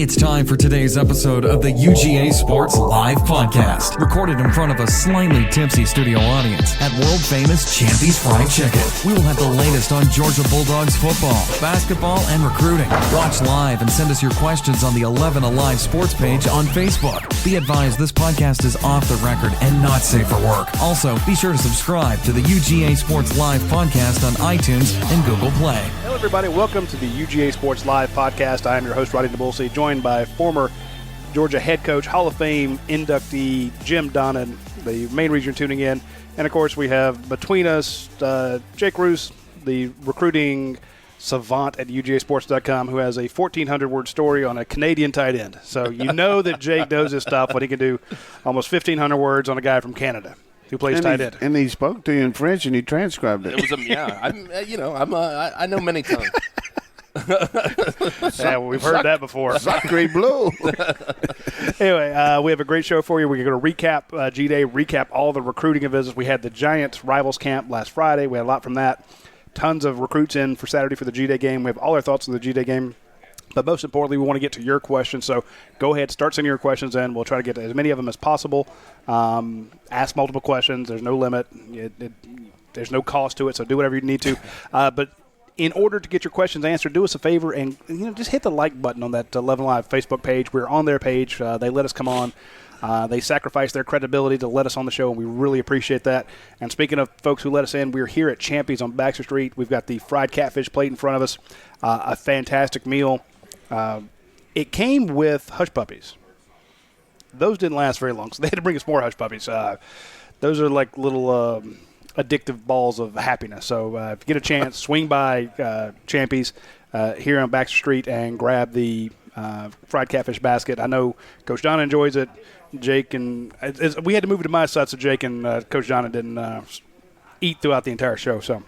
It's time for today's episode of the UGA Sports Live Podcast, recorded in front of a slightly tipsy studio audience at world-famous Champy's Fried Chicken. We will have the latest on Georgia Bulldogs football, basketball, and recruiting. Watch live and send us your questions on the 11 Alive Sports page on Facebook. Be advised this podcast is off the record and not safe for work. Also, be sure to subscribe to the UGA Sports Live Podcast on iTunes and Google Play. Hello, everybody. Welcome to the UGA Sports Live Podcast. I am your host, Roddy DeBulsey, joined by former Georgia head coach, Hall of Fame inductee Jim Donnan, the main reason tuning in. And, of course, we have between us Jake Roos, the recruiting savant at UGAsports.com, who has a 1,400-word story on a Canadian tight end. So you know that Jake knows his stuff when he can do almost 1,500 words on a guy from Canada who plays tight end. And he spoke to you in French, and he transcribed it. It was I know many tongues. Yeah, well, we've heard that before. Sacre bleu. Anyway, we have a great show for you. We're going to recap G-Day, recap all the recruiting events. We had the Giants Rivals Camp last Friday. We had a lot from that. Tons of recruits in for Saturday for the G-Day game. We have all our thoughts on the G-Day game. But most importantly, we want to get to your questions. So go ahead, start sending your questions in. We'll try to get to as many of them as possible. Ask multiple questions. There's no limit. There's no cost to it, so do whatever you need to. But in order to get your questions answered, do us a favor and just hit the like button on that 11 Live Facebook page. We're on their page. They let us come on. They sacrifice their credibility to let us on the show, and we really appreciate that. And speaking of folks who let us in, we're here at Champy's on Baxter Street. We've got the fried catfish plate in front of us, a fantastic meal. It came with hush puppies. Those didn't last very long, so they had to bring us more hush puppies. Those are like little addictive balls of happiness. So if you get a chance, swing by Champy's here on Baxter Street and grab the fried catfish basket. I know Coach Donnan enjoys it. Jake and we had to move it to my side so Jake and Coach Donnan didn't eat throughout the entire show. So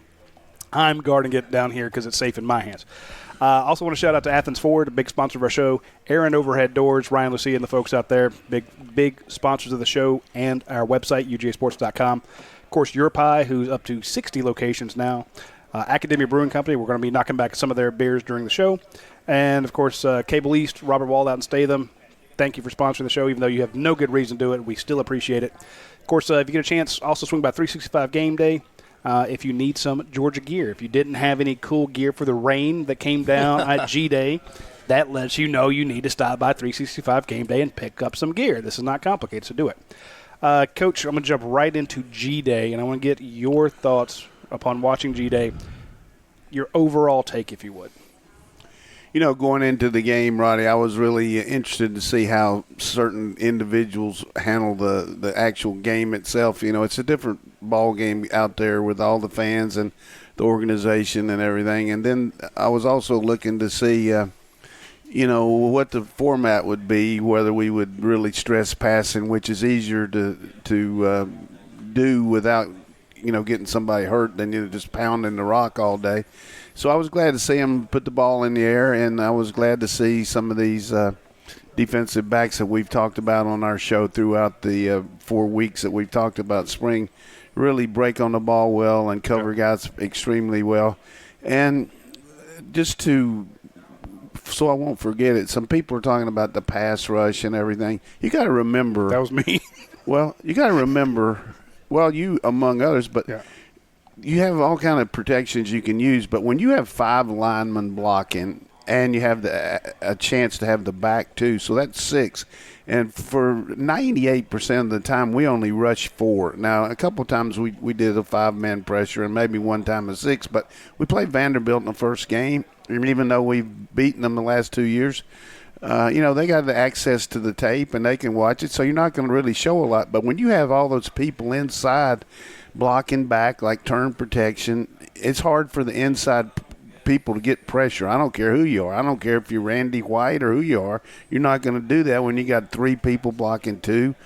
I'm guarding it down here because it's safe in my hands. Also want to shout out to Athens Ford, a big sponsor of our show. Aaron Overhead Doors, Ryan Lucia and the folks out there, big sponsors of the show and our website, UGAsports.com. Of course, Your Pie, who's up to 60 locations now. Academia Brewing Company, we're going to be knocking back some of their beers during the show. And, of course, Cable East, Robert Wall out in Statham. Thank you for sponsoring the show, even though you have no good reason to do it. We still appreciate it. Of course, if you get a chance, also swing by 365 Game Day. If you need some Georgia gear. If you didn't have any cool gear for the rain that came down at G-Day, that lets you know you need to stop by 365 Game Day and pick up some gear. This is not complicated, so do it. Coach, I'm going to jump right into G-Day, and I want to get your thoughts upon watching G-Day, your overall take, if you would. Going into the game, Roddy, I was really interested to see how certain individuals handle the actual game itself. It's a different ball game out there with all the fans and the organization and everything. And then I was also looking to see, what the format would be, whether we would really stress passing, which is easier to do without, getting somebody hurt than just pounding the rock all day. So I was glad to see him put the ball in the air, and I was glad to see some of these defensive backs that we've talked about on our show throughout the 4 weeks that we've talked about spring really break on the ball well and cover guys extremely well. And just so I won't forget it, some people are talking about the pass rush and everything. You got to remember. That was me. Well, you got to remember, you among others, but yeah. You have all kind of protections you can use, but when you have 5 linemen blocking and you have a chance to have the back too, so that's 6. And for 98% of the time, we only rush 4. Now, a couple of times we did a 5-man pressure and maybe one time a 6, but we played Vanderbilt in the first game, and even though we've beaten them the last 2 years, they got the access to the tape and they can watch it, so you're not going to really show a lot. But when you have all those people inside blocking back like turn protection, it's hard for the inside people to get pressure. I don't care who you are. I don't care if you're Randy White or who you are. You're not going to do that when you got 3 people blocking 2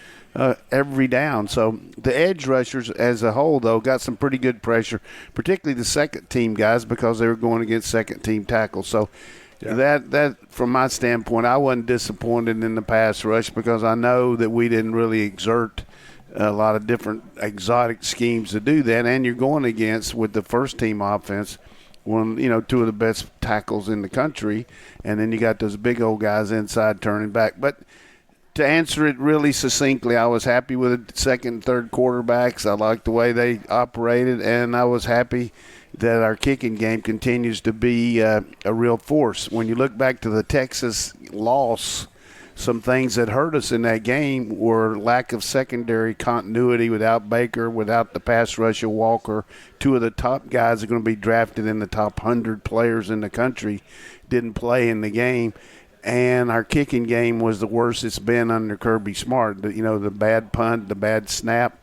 every down. So the edge rushers as a whole, though, got some pretty good pressure, particularly the second-team guys because they were going against second-team tackles. So yeah. That from my standpoint, I wasn't disappointed in the pass rush because I know that we didn't really exert a lot of different exotic schemes to do that. And you're going against, with the first-team offense, two of the best tackles in the country, and then you got those big old guys inside turning back. But to answer it really succinctly, I was happy with the second and third quarterbacks. I liked the way they operated, and I was happy that our kicking game continues to be a real force. When you look back to the Texas loss, some things that hurt us in that game were lack of secondary continuity without Baker, without the pass rush of Walker. Two of the top guys are going to be drafted in the top 100 players in the country didn't play in the game. And our kicking game was the worst it's been under Kirby Smart. The bad punt, the bad snap,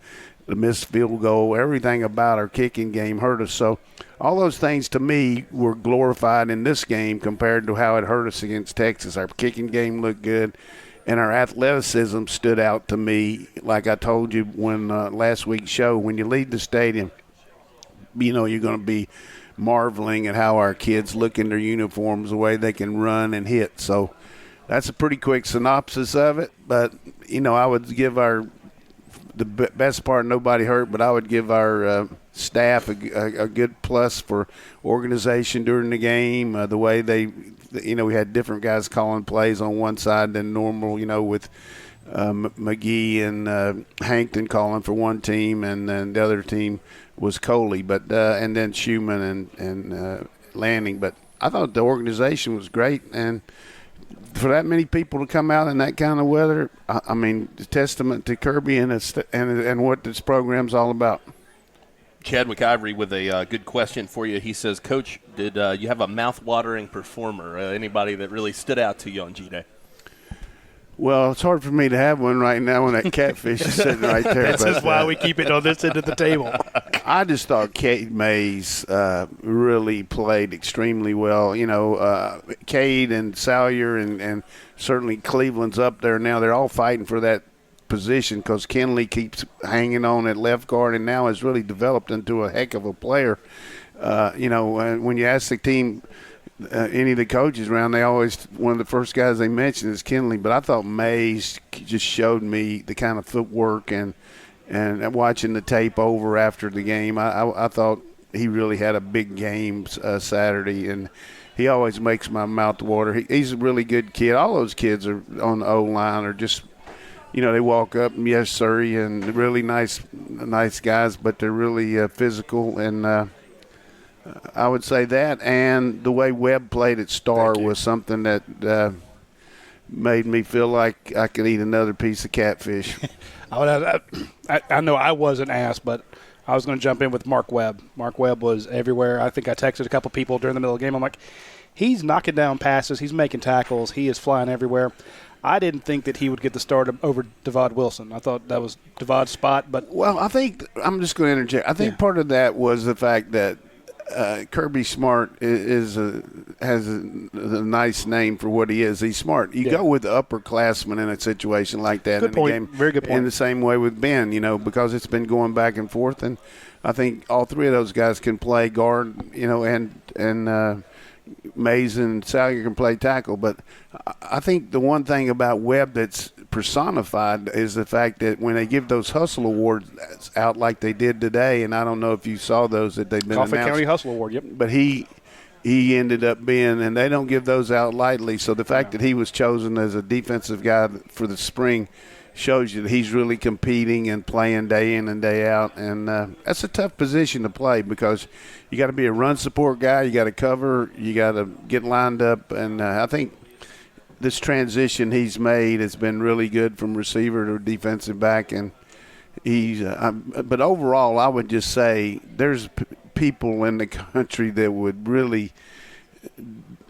the missed field goal, everything about our kicking game hurt us. So all those things to me were glorified in this game compared to how it hurt us against Texas. Our kicking game looked good, and our athleticism stood out to me. Like I told you when last week's show, when you leave the stadium, you're going to be marveling at how our kids look in their uniforms, the way they can run and hit. So that's a pretty quick synopsis of it. But, I would give the best part, nobody hurt, but I would give our staff a good plus for organization during the game, the way we had different guys calling plays on one side than normal, with McGee and Hankton calling for one team, and then the other team was Coley, but and then Schumann and Lanning. But I thought the organization was great, and for that many people to come out in that kind of weather, I mean, testament to Kirby and what this program's all about. Chad McIvory with a good question for you. He says, Coach, did you have a mouth-watering performer, anybody that really stood out to you on G-Day? Well, it's hard for me to have one right now when that catfish is sitting right there. That's just why we keep it on this end of the table. I just thought Cade Mays really played extremely well. Cade and Salyer and certainly Cleveland's up there now. They're all fighting for that position because Kenley keeps hanging on at left guard and now has really developed into a heck of a player. When you ask the team – any of the coaches around, one of the first guys they mentioned is Kenley. But I thought Mays just showed me the kind of footwork and watching the tape over after the game. I thought he really had a big game Saturday, and he always makes my mouth water. He's a really good kid. All those kids are on the O-line are just, they walk up and yes, sir, and really nice guys, but they're really physical and I would say that, and the way Webb played at Star was something that made me feel like I could eat another piece of catfish. I know I wasn't asked, but I was going to jump in with Mark Webb. Mark Webb was everywhere. I think I texted a couple people during the middle of the game. I'm like, he's knocking down passes. He's making tackles. He is flying everywhere. I didn't think that he would get the start over Devad Wilson. I thought that was Devad's spot. Well, I think – I'm just going to interject. I think part of that was the fact that Kirby Smart has a nice name for what he is. He's smart. You go with the upperclassman in a situation like that good in point. the game. Very good point. In the same way with Ben, because it's been going back and forth, and I think all three of those guys can play guard, and Mays and Salyer can play tackle. But I think the one thing about Webb that's personified is the fact that when they give those hustle awards out like they did today, and I don't know if you saw those that they've been Coffee announced. County Hustle Award, yep. But he ended up being, and they don't give those out lightly, so the fact that he was chosen as a defensive guy for the spring shows you that he's really competing and playing day in and day out, and that's a tough position to play because you got to be a run support guy, you got to cover, you got to get lined up, and I think this transition he's made has been really good from receiver to defensive back, and but overall I would just say there's people in the country that would really –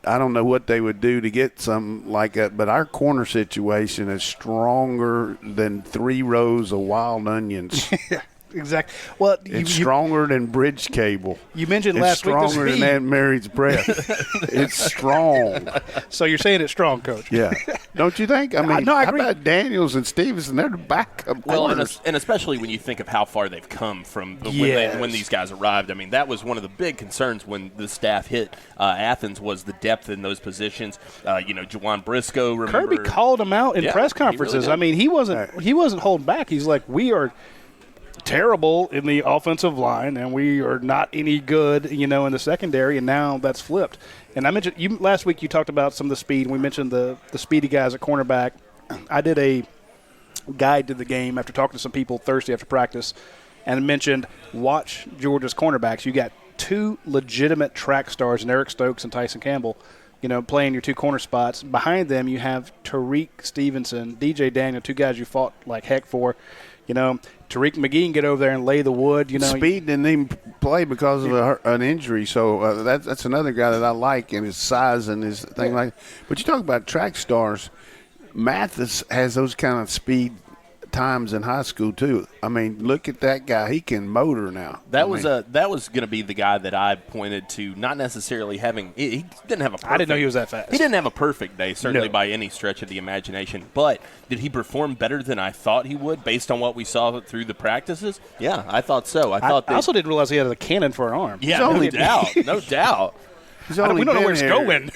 I don't know what they would do to get something like that, but our corner situation is stronger than 3 rows of wild onions. Exactly. Well, it's stronger than bridge cable. You mentioned last week. It's stronger than Aunt Mary's breath. It's strong. So you're saying it's strong, Coach? Yeah. Don't you think? I mean, no, I agree. How about Daniels and Stevenson? They're the backup corners. And especially when you think of how far they've come from when these guys arrived. I mean, that was one of the big concerns when the staff hit Athens was the depth in those positions. Juwan Briscoe. Remember, Kirby called him out in press conferences. Really I mean, he wasn't holding back. He's like, we are terrible in the offensive line, and we are not any good, in the secondary, and now that's flipped. And I mentioned last week you talked about some of the speed, and we mentioned the speedy guys at cornerback. I did a guide to the game after talking to some people Thursday after practice and mentioned watch Georgia's cornerbacks. You got two legitimate track stars in Eric Stokes and Tyson Campbell, playing your two corner spots. Behind them you have Tariq Stevenson, DJ Daniel, two guys you fought like heck for. Tariq McGee can get over there and lay the wood. Speed didn't even play because of an injury, so that's another guy that I like, and his size and his thing like. But you talk about track stars. Mathis has those kind of speed times in high school too. I mean, look at that guy; he can motor now. That was going to be the guy that I pointed to. Not necessarily having he didn't have a. Perfect, I didn't know he was that fast. He didn't have a perfect day, certainly by any stretch of the imagination. But did he perform better than I thought he would, based on what we saw through the practices? Yeah, I thought so. I also didn't realize he had a cannon for an arm. Yeah, no doubt, no doubt. We don't know where it's going.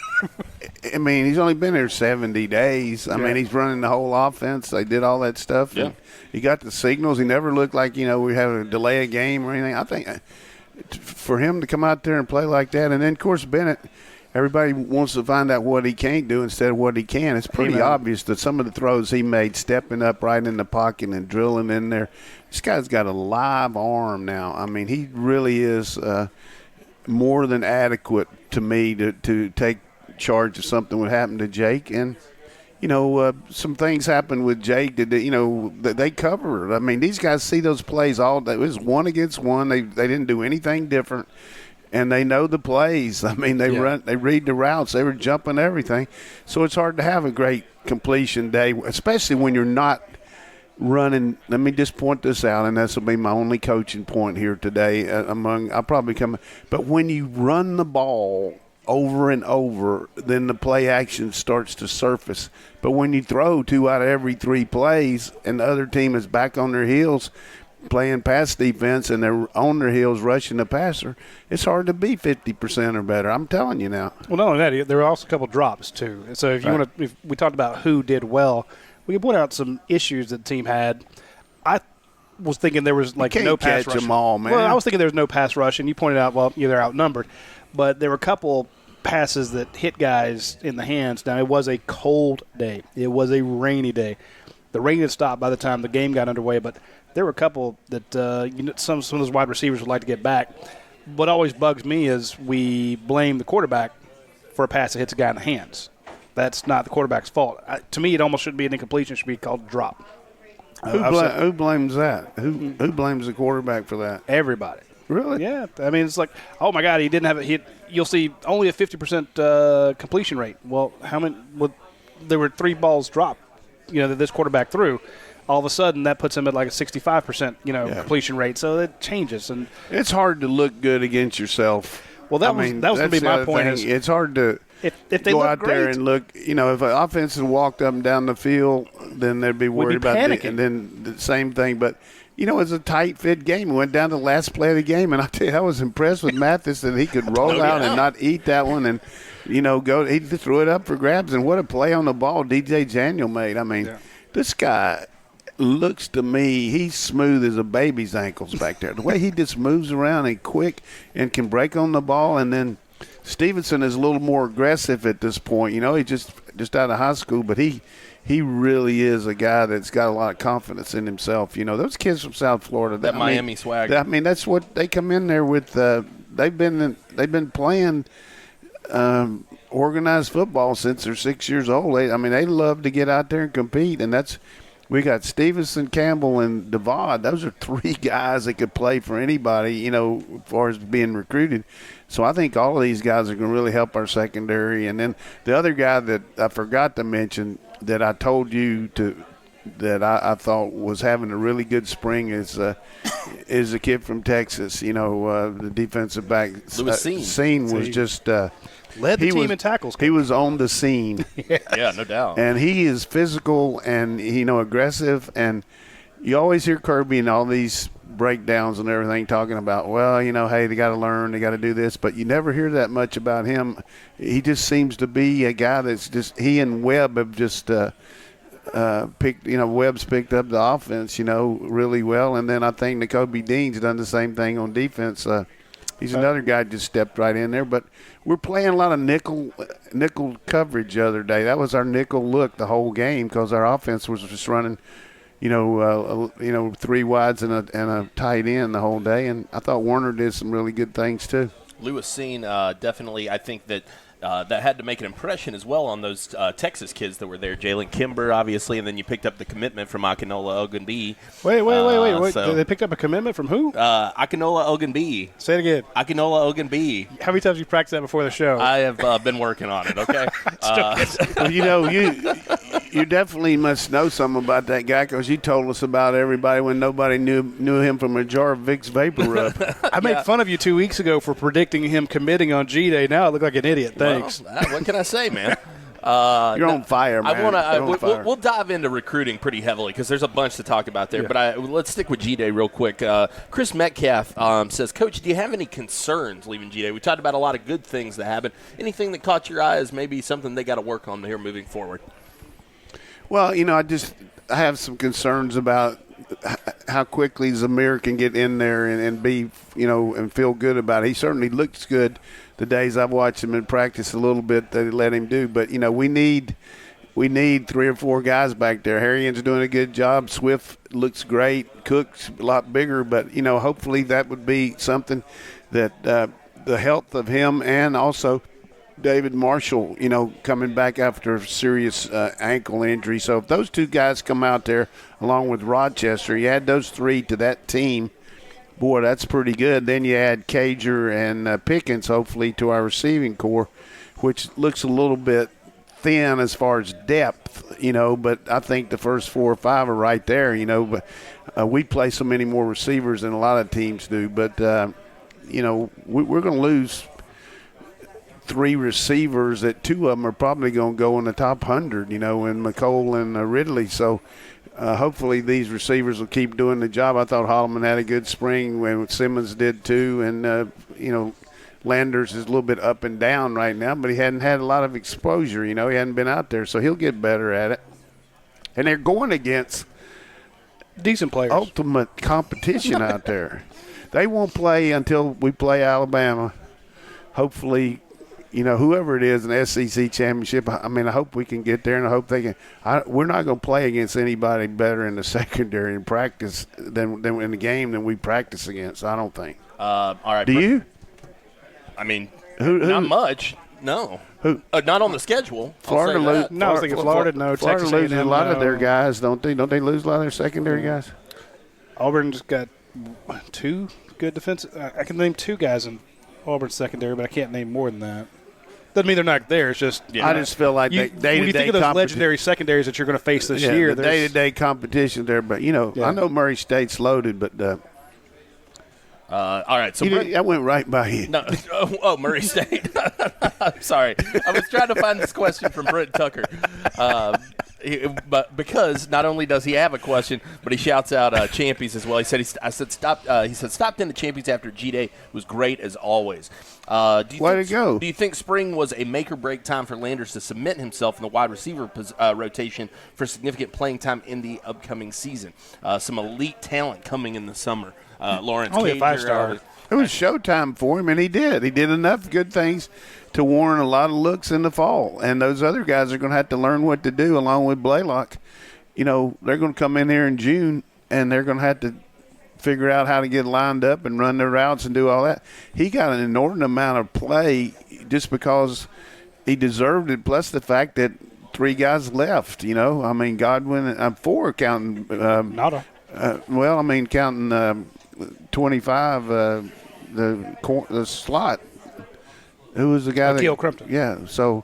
I mean, he's only been here 70 days. I mean, he's running the whole offense. They did all that stuff. Yeah. He got the signals. He never looked like, we had to delay a game or anything. I think for him to come out there and play like that, and then, of course, Bennett, everybody wants to find out what he can't do instead of what he can. It's pretty obvious that some of the throws he made, stepping up right in the pocket and drilling in there, this guy's got a live arm now. I mean, he really is more than adequate to me to take charge of something would happen to Jake. And some things happened with Jake that they covered. I mean, these guys see those plays all day. It was 1 against 1. They didn't do anything different, and they know the plays. I mean, they read the routes. They were jumping everything. So it's hard to have a great completion day, especially when you're not running. Let me just point this out, and this will be my only coaching point here today. I'll probably come. But when you run the ball over and over, then the play action starts to surface. But when you throw 2 out of every 3 plays and the other team is back on their heels playing pass defense and they're on their heels rushing the passer, it's hard to be 50% or better. I'm telling you now. Well, not only that, there were also a couple drops too. So if you want to, if we talked about who did well, we can point out some issues that the team had. I was thinking there was no pass rush. Them all, man. Well, I was thinking there was no pass rush, and you pointed out, they're outnumbered. But there were a couple passes that hit guys in the hands. Now, it was a cold day. It was a rainy day. The rain had stopped by the time the game got underway, but there were a couple that some of those wide receivers would like to get back. What always bugs me is we blame the quarterback for a pass that hits a guy in the hands. That's not the quarterback's fault. To me, it almost shouldn't be an incompletion. It should be called a drop. Who blames that? Who blames the quarterback for that? Everybody. Really? Yeah. I mean, it's like, oh, my God, he didn't have a hit. You'll see only a 50% completion rate. Well, how many? There were 3 balls dropped, that this quarterback threw. All of a sudden, that puts him at like a 65%, completion rate. So it changes, and it's hard to look good against yourself. Well, that was going to be my point. It's hard to if they go look out great, there and look. If an offense had walked up and down the field, then they'd be worried about it. And then the same thing, but. It's a tight-fit game. We went down to the last play of the game, and I tell you, I was impressed with Mathis that he could roll out and not eat that one and, go. He threw it up for grabs, and what a play on the ball DJ Daniel made. I mean, this guy looks to me, he's smooth as a baby's ankles back there. The way he just moves around and quick and can break on the ball, and then Stevenson is a little more aggressive at this point. He just out of high school, but he really is a guy that's got a lot of confidence in himself. Those kids from South Florida. Miami swag. I mean, that's what they come in there with. They've been playing organized football since they're 6 years old. They love to get out there and compete, and we got Stevenson, Campbell, and DeVod. Those are 3 guys that could play for anybody, as far as being recruited. So I think all of these guys are going to really help our secondary. And then the other guy that I forgot to mention that I told you that I thought was having a really good spring is a kid from Texas. The defensive back Scene was just led the team in tackles. He was on the scene. Yeah, no doubt. And he is physical and aggressive. And you always hear Kirby and all these breakdowns and everything talking about, hey, they got to learn, they got to do this, but you never hear that much about him. He just seems to be a guy that's just, he and Webb have just Webb's picked up the offense, really well. And then I think N'Kobe Dean's done the same thing on defense. He's another guy just stepped right in there. But we're playing a lot of nickel coverage the other day. That was our nickel look the whole game because our offense was just running, three wides and a tight end the whole day. And I thought Warner did some really good things too. Lewis Seen definitely, I think that had to make an impression as well on those Texas kids that were there. Jalen Kimber, obviously, and then you picked up the commitment from Akinola Ogunbiyi. Wait. So they picked up a commitment from who? Akinola Ogunbiyi. Say it again. Akinola Ogunbiyi. How many times have you practiced that before the show? I have been working on it, okay? Well, you definitely must know something about that guy because you told us about everybody when nobody knew him from a jar of Vicks Vapor Rub. I made fun of you 2 weeks ago for predicting him committing on G-Day. Now I look like an idiot. Thanks. Well, what can I say, man? You're on fire, man. We'll dive into recruiting pretty heavily because there's a bunch to talk about there. Yeah. But let's stick with G-Day real quick. Chris Metcalf says, Coach, do you have any concerns leaving G-Day? We talked about a lot of good things that happened. Anything that caught your eye as maybe something they got to work on here moving forward? Well, I have some concerns about how quickly Zamir can get in there and be, and feel good about it. He certainly looks good the days I've watched him in practice a little bit that he let him do. But, we need 3 or 4 guys back there. Harrian's doing a good job. Swift looks great. Cook's a lot bigger. But, hopefully that would be something that the health of him and also David Marshall, coming back after a serious ankle injury. So if those 2 guys come out there along with Rochester, you add those 3 to that team, boy, that's pretty good. Then you add Cager and Pickens, hopefully, to our receiving core, which looks a little bit thin as far as depth, but I think the first 4 or 5 are right there, But we play so many more receivers than a lot of teams do. But, we're going to lose 3 receivers that 2 of them are probably going to go in the top 100, in McCole and Ridley. So hopefully these receivers will keep doing the job. I thought Holloman had a good spring when Simmons did too. And, Landers is a little bit up and down right now, but he hadn't had a lot of exposure. He hadn't been out there, so he'll get better at it. And they're going against decent players, ultimate competition out there. They won't play until we play Alabama. Hopefully, whoever it is in the SEC championship, I hope we can get there, and I hope they can. We're not going to play against anybody better in the secondary in practice than in the game than we practice against, I don't think. All right. Do you? Who? Not much. No. Who? Not on the schedule. Florida loses. No, I was thinking Florida. No, Florida Texas loses A&M, a lot of their guys, don't they? Don't they lose a lot of their secondary guys? Auburn's got 2 good defensive. I can name 2 guys in Auburn's secondary, but I can't name more than that. Doesn't mean they're not there. It's just I just feel like when you think of those legendary secondaries that you're going to face this year, the day-to-day competition there. But I know Murray State's loaded, but all right. So I went right by you. No, Murray State. Sorry, I was trying to find this question from Brent Tucker. But because not only does he have a question, but he shouts out Champions as well. He said, stopped in the Champions after G-Day was great as always. Way to go. Do you think spring was a make-or-break time for Landers to cement himself in the wide receiver rotation for significant playing time in the upcoming season? Some elite talent coming in the summer. Lawrence only Cager, a 5-star. It was showtime for him, and he did. He did enough good things to warrant a lot of looks in the fall. And those other guys are going to have to learn what to do along with Blaylock. They're going to come in here in June, and they're going to have to figure out how to get lined up and run their routes and do all that. He got an inordinate amount of play just because he deserved it, plus the fact that 3 guys left, Godwin, 4 counting. Nada. Counting 25, the slot. Who was the guy? Akil Crumpton. Yeah, so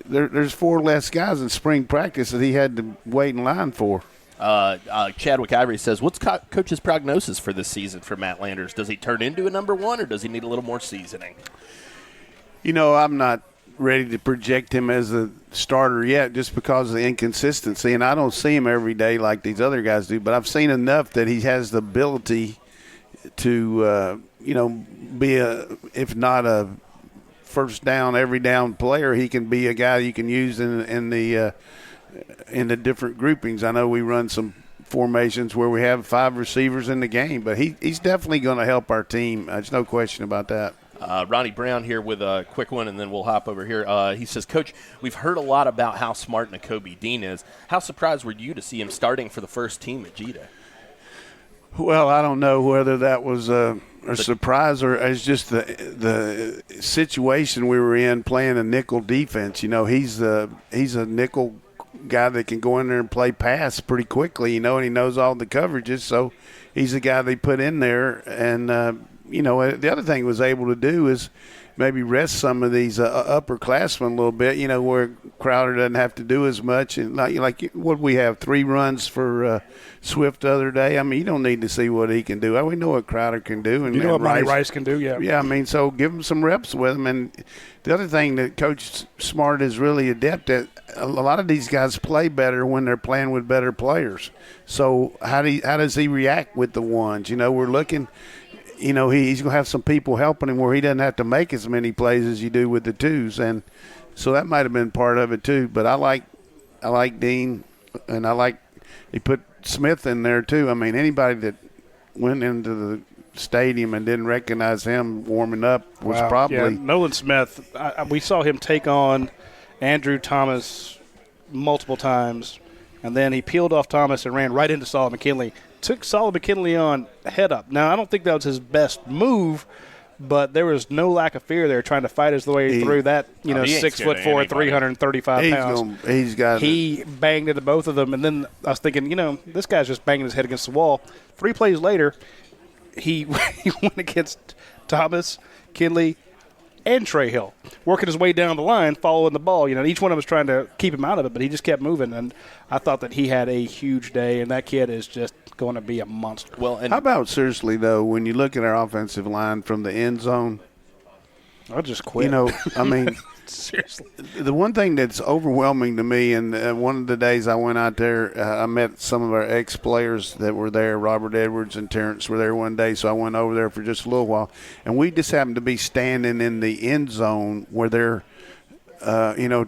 there's 4 less guys in spring practice that he had to wait in line for. Chadwick Ivory says, what's Coach's prognosis for this season for Matt Landers? Does he turn into a number 1, or does he need a little more seasoning? I'm not ready to project him as a starter yet just because of the inconsistency, and I don't see him every day like these other guys do, but I've seen enough that he has the ability to, be if not a first down, every down player, he can be a guy you can use in the in the different groupings. I know we run some formations where we have 5 receivers in the game, but he's definitely going to help our team. There's no question about that. Ronnie Brown here with a quick one, and then we'll hop over here. He says, Coach, we've heard a lot about how smart Nakobe Dean is. How surprised were you to see him starting for the first team at G-Day? Well, I don't know whether that was a surprise or it's just the situation we were in playing a nickel defense. He's a nickel guy that can go in there and play pass pretty quickly, and he knows all the coverages. So he's the guy they put in there. And, the other thing he was able to do is maybe rest some of these upperclassmen a little bit, where Crowder doesn't have to do as much. And like what we have, 3 runs for Swift the other day. I mean, you don't need to see what he can do. We know what Crowder can do. And what Monty Rice can do, yeah. Yeah, I mean, so give him some reps with him. And the other thing that Coach Smart is really adept at, a lot of these guys play better when they're playing with better players. So how does he react with the ones? We're looking – he's going to have some people helping him where he doesn't have to make as many plays as you do with the 2s. And so that might have been part of it too. But I like Dean, and he put Smith in there too. I mean, anybody that went into the stadium and didn't recognize him warming up was probably – Yeah, Nolan Smith, we saw him take on Andrew Thomas multiple times, and then he peeled off Thomas and ran right into Solomon McKinley. Took Solomon McKinley on head up. Now, I don't think that was his best move, but there was no lack of fear there trying to fight his way through that, 6'4", 335 pounds. He banged into both of them, and then I was thinking, this guy's just banging his head against the wall. 3 plays later, he went against Thomas, Kinley, and Trey Hill, working his way down the line, following the ball. Each one of them was trying to keep him out of it, but he just kept moving, and I thought that he had a huge day, and that kid is just going to be a monster. Well, and how about seriously, though, when you look at our offensive line from the end zone? I'll just quit. I mean, seriously. The one thing that's overwhelming to me, and one of the days I went out there, I met some of our ex-players that were there. Robert Edwards and Terrence were there one day, so I went over there for just a little while. And we just happened to be standing in the end zone where they're,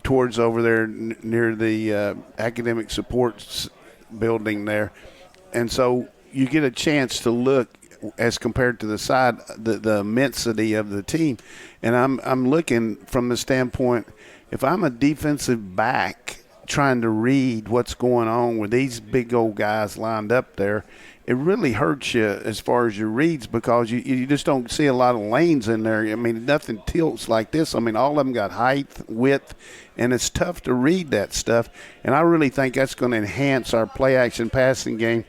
towards over there near the academic supports building there. And so you get a chance to look as compared to the side, the immensity of the team. And I'm looking from the standpoint, if I'm a defensive back trying to read what's going on with these big old guys lined up there, it really hurts you as far as your reads because you just don't see a lot of lanes in there. I mean, nothing tilts like this. I mean, all of them got height, width, and it's tough to read that stuff. And I really think that's going to enhance our play-action passing game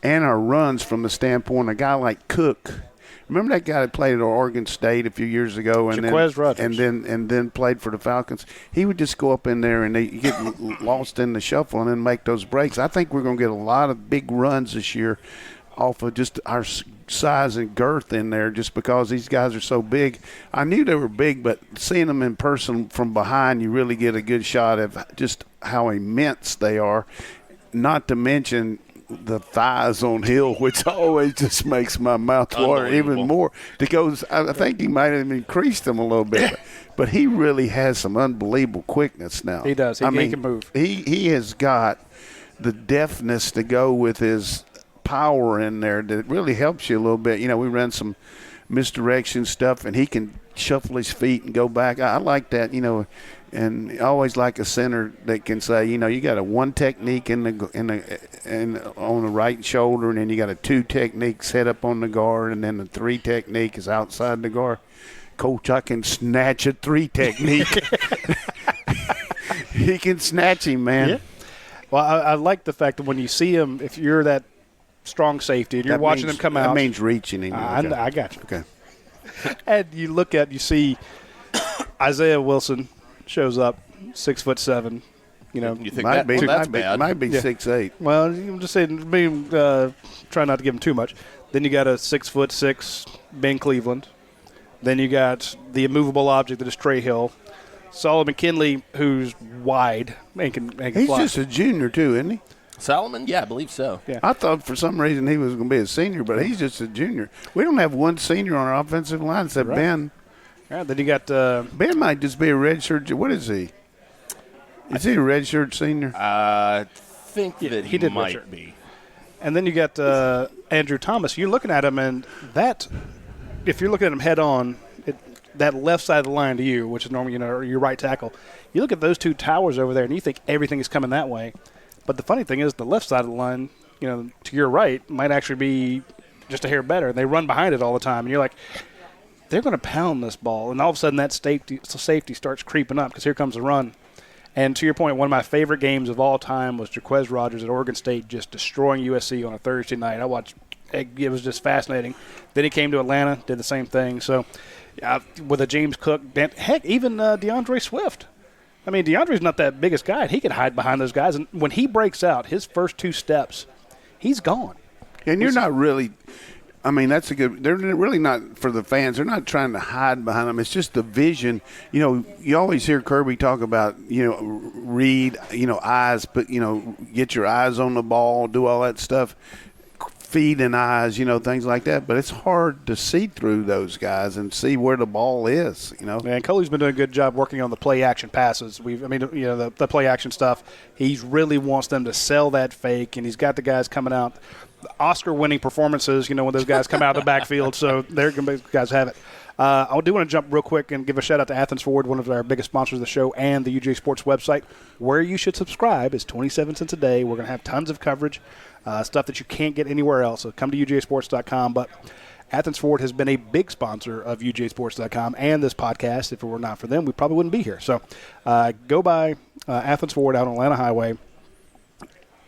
and our runs from the standpoint of a guy like Cook. Remember that guy that played at Oregon State a few years ago and then played for the Falcons? He would just go up in there and they get lost in the shuffle and then make those breaks. I think we're going to get a lot of big runs this year off of just our size and girth in there just because these guys are so big. I knew they were big, but seeing them in person from behind, you really get a good shot of just how immense they are, not to mention – the thighs on Hill, which always just makes my mouth water even more because I think he might have increased them a little bit. But he really has some unbelievable quickness now. He does. He can move. He has got the deftness to go with his power in there that really helps you a little bit. We run some misdirection stuff, and he can shuffle his feet and go back. I like that, and I always like a center that can say, you got a 1 technique on the right shoulder, and then you got a 2 technique set up on the guard, and then the 3 technique is outside the guard. Coach, I can snatch a 3 technique. He can snatch him, man. Yeah. Well, I like the fact that when you see him, if you're that strong safety and you're watching him come out. That means reaching him. I got you. Okay. And you see Isaiah Wilson shows up, 6'7". You think that's bad? Might be 6'8". Well, I'm just saying, try not to give him too much. Then you got a 6'6" Ben Cleveland. Then you got the immovable object that is Trey Hill. Solomon McKinley, who's wide and can fly. He's just a junior too, isn't he? Solomon? Yeah, I believe so. Yeah. I thought for some reason he was going to be a senior, but he's just a junior. We don't have one senior on our offensive line except Ben. Yeah, then you got Ben might just be a redshirt. What is he? Is he a redshirt senior? I think that he did might redshirt. be. And then you got Andrew Thomas. You're looking at him, and that, if you're looking at him head on, that left side of the line to you, which is normally your right tackle, you look at those two towers over there, and you think everything is coming that way. But the funny thing is, the left side of the line, to your right, might actually be just a hair better. And they run behind it all the time, and you're like, they're going to pound this ball. And all of a sudden, that safety starts creeping up because here comes the run. And to your point, one of my favorite games of all time was Jaquez Rogers at Oregon State just destroying USC on a Thursday night. I watched it was just fascinating. Then he came to Atlanta, did the same thing. So with a James Cook, heck, even DeAndre Swift. I mean, DeAndre's not that biggest guy. He could hide behind those guys. And when he breaks out, his first two steps, he's gone. And you're not really – I mean, that's a good – they're really not – for the fans, they're not trying to hide behind them. It's just the vision. You always hear Kirby talk about, read, eyes, but, get your eyes on the ball, do all that stuff. Feet and eyes, things like that. But it's hard to see through those guys and see where the ball is, And Coley's been doing a good job working on the play-action passes. The play-action stuff. He really wants them to sell that fake, and he's got the guys coming out. Oscar-winning performances, when those guys come out of the backfield. So they're going to guys have it. I do want to jump real quick and give a shout-out to Athens Ford, one of our biggest sponsors of the show, and the UGASports website. Where you should subscribe is 27 cents a day. We're going to have tons of coverage. Stuff that you can't get anywhere else. So come to UGAsports.com. But Athens Ford has been a big sponsor of UGAsports.com and this podcast. If it were not for them, we probably wouldn't be here. So go by Athens Ford out on Atlanta Highway.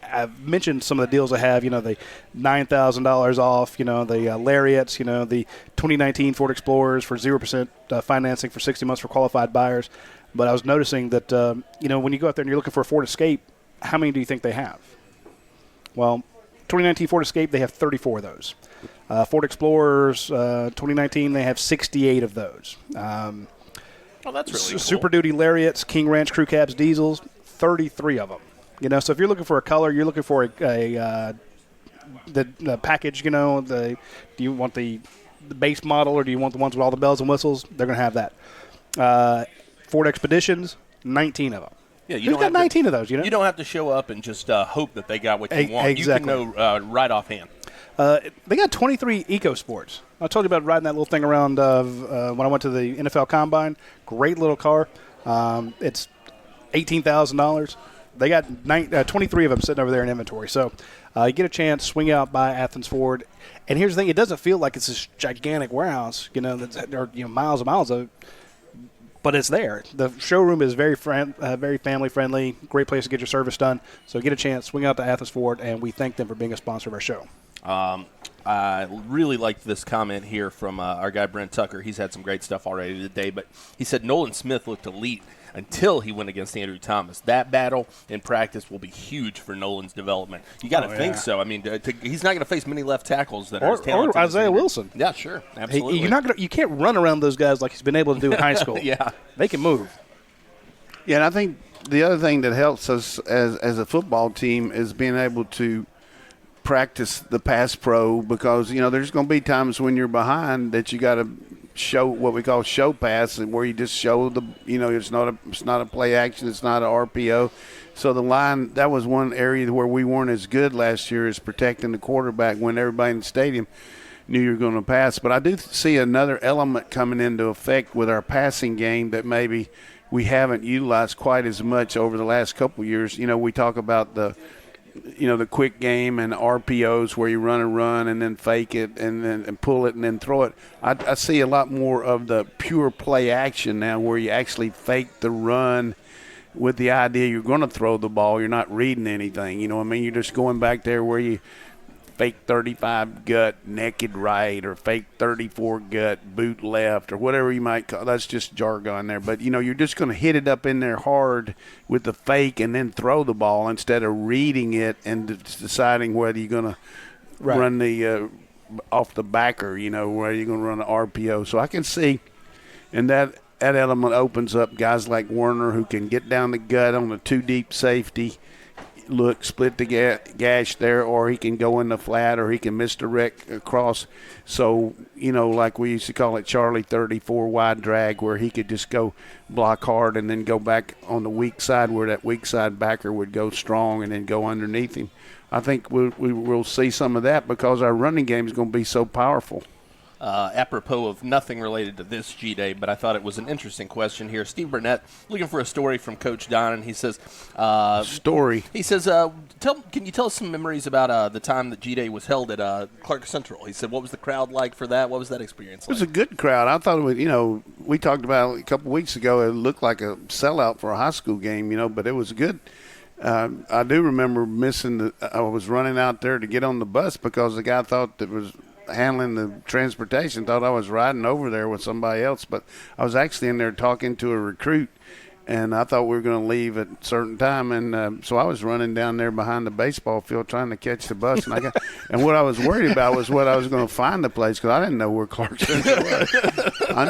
I've mentioned some of the deals I have, the $9,000 off, the Lariats, the 2019 Ford Explorers for 0% financing for 60 months for qualified buyers. But I was noticing that, when you go out there and you're looking for a Ford Escape, how many do you think they have? Well, 2019 Ford Escape, they have 34 of those. Ford Explorers, 2019, they have 68 of those. That's really cool. Super Duty Lariats, King Ranch Crew Cabs, Diesels, 33 of them. So if you're looking for a color, you're looking for the package, do you want the base model or do you want the ones with all the bells and whistles? They're going to have that. Ford Expeditions, 19 of them. Yeah, Who's got 19 of those, You don't have to show up and just hope that they got what you want. Exactly. You can know right offhand. They got 23 EcoSports. I told you about riding that little thing around when I went to the NFL Combine. Great little car. It's $18,000. They got 23 of them sitting over there in inventory. So you get a chance, swing out by Athens Ford. And here's the thing. It doesn't feel like it's this gigantic warehouse, there are miles and miles of it. But it's there. The showroom is very family-friendly, great place to get your service done. So get a chance, swing out to Athens Ford, and we thank them for being a sponsor of our show. I really liked this comment here from our guy Brent Tucker. He's had some great stuff already today, but he said Nolan Smith looked elite until he went against Andrew Thomas. That battle in practice will be huge for Nolan's development. You got to think so. I mean, he's not going to face many left tackles that are as talented or Isaiah Wilson. Yeah, sure, absolutely. You can't run around those guys like he's been able to do in high school. Yeah, they can move. Yeah, and I think the other thing that helps us as a football team is being able to practice the pass pro because there's going to be times when you're behind that you got to show what we call show pass, and where you just show the it's not a play action, it's not an RPO. So the line, that was one area where we weren't as good last year, is protecting the quarterback when everybody in the stadium knew you were going to pass. But I do see another element coming into effect with our passing game that maybe we haven't utilized quite as much over the last couple of years. We talk about the quick game and RPOs where you run and then fake it and pull it and then throw it. I see a lot more of the pure play action now where you actually fake the run with the idea you're going to throw the ball. You're not reading anything. You're just going back there where you fake 35 gut naked right or fake 34 gut boot left or whatever you might call. That's just jargon there, but you're just going to hit it up in there hard with the fake and then throw the ball instead of reading it and deciding whether you're going to run the off the backer, where you're going to run an RPO. So I can see, and that element opens up guys like Werner who can get down the gut on a 2 deep safety look, split the gash there, or he can go in the flat, or he can misdirect across. So, like we used to call it Charlie 34 wide drag, where he could just go block hard and then go back on the weak side where that weak side backer would go strong and then go underneath him. I think we'll see some of that because our running game is going to be so powerful. Apropos of nothing related to this G-Day, but I thought it was an interesting question here. Steve Burnett looking for a story from Coach Donnan. He says, story. He says, can you tell us some memories about the time that G-Day was held at Clark Central? He said, what was the crowd like for that? What was that experience like? It was a good crowd. I thought it was, we talked about it a couple weeks ago. It looked like a sellout for a high school game, but it was good. I do remember I was running out there to get on the bus because the guy thought that was handling the transportation thought I was riding over there with somebody else, but I was actually in there talking to a recruit, and I thought we were going to leave at a certain time, and so I was running down there behind the baseball field trying to catch the bus, and and what I was worried about was what I was going to find the place because I didn't know where Clark Central was. I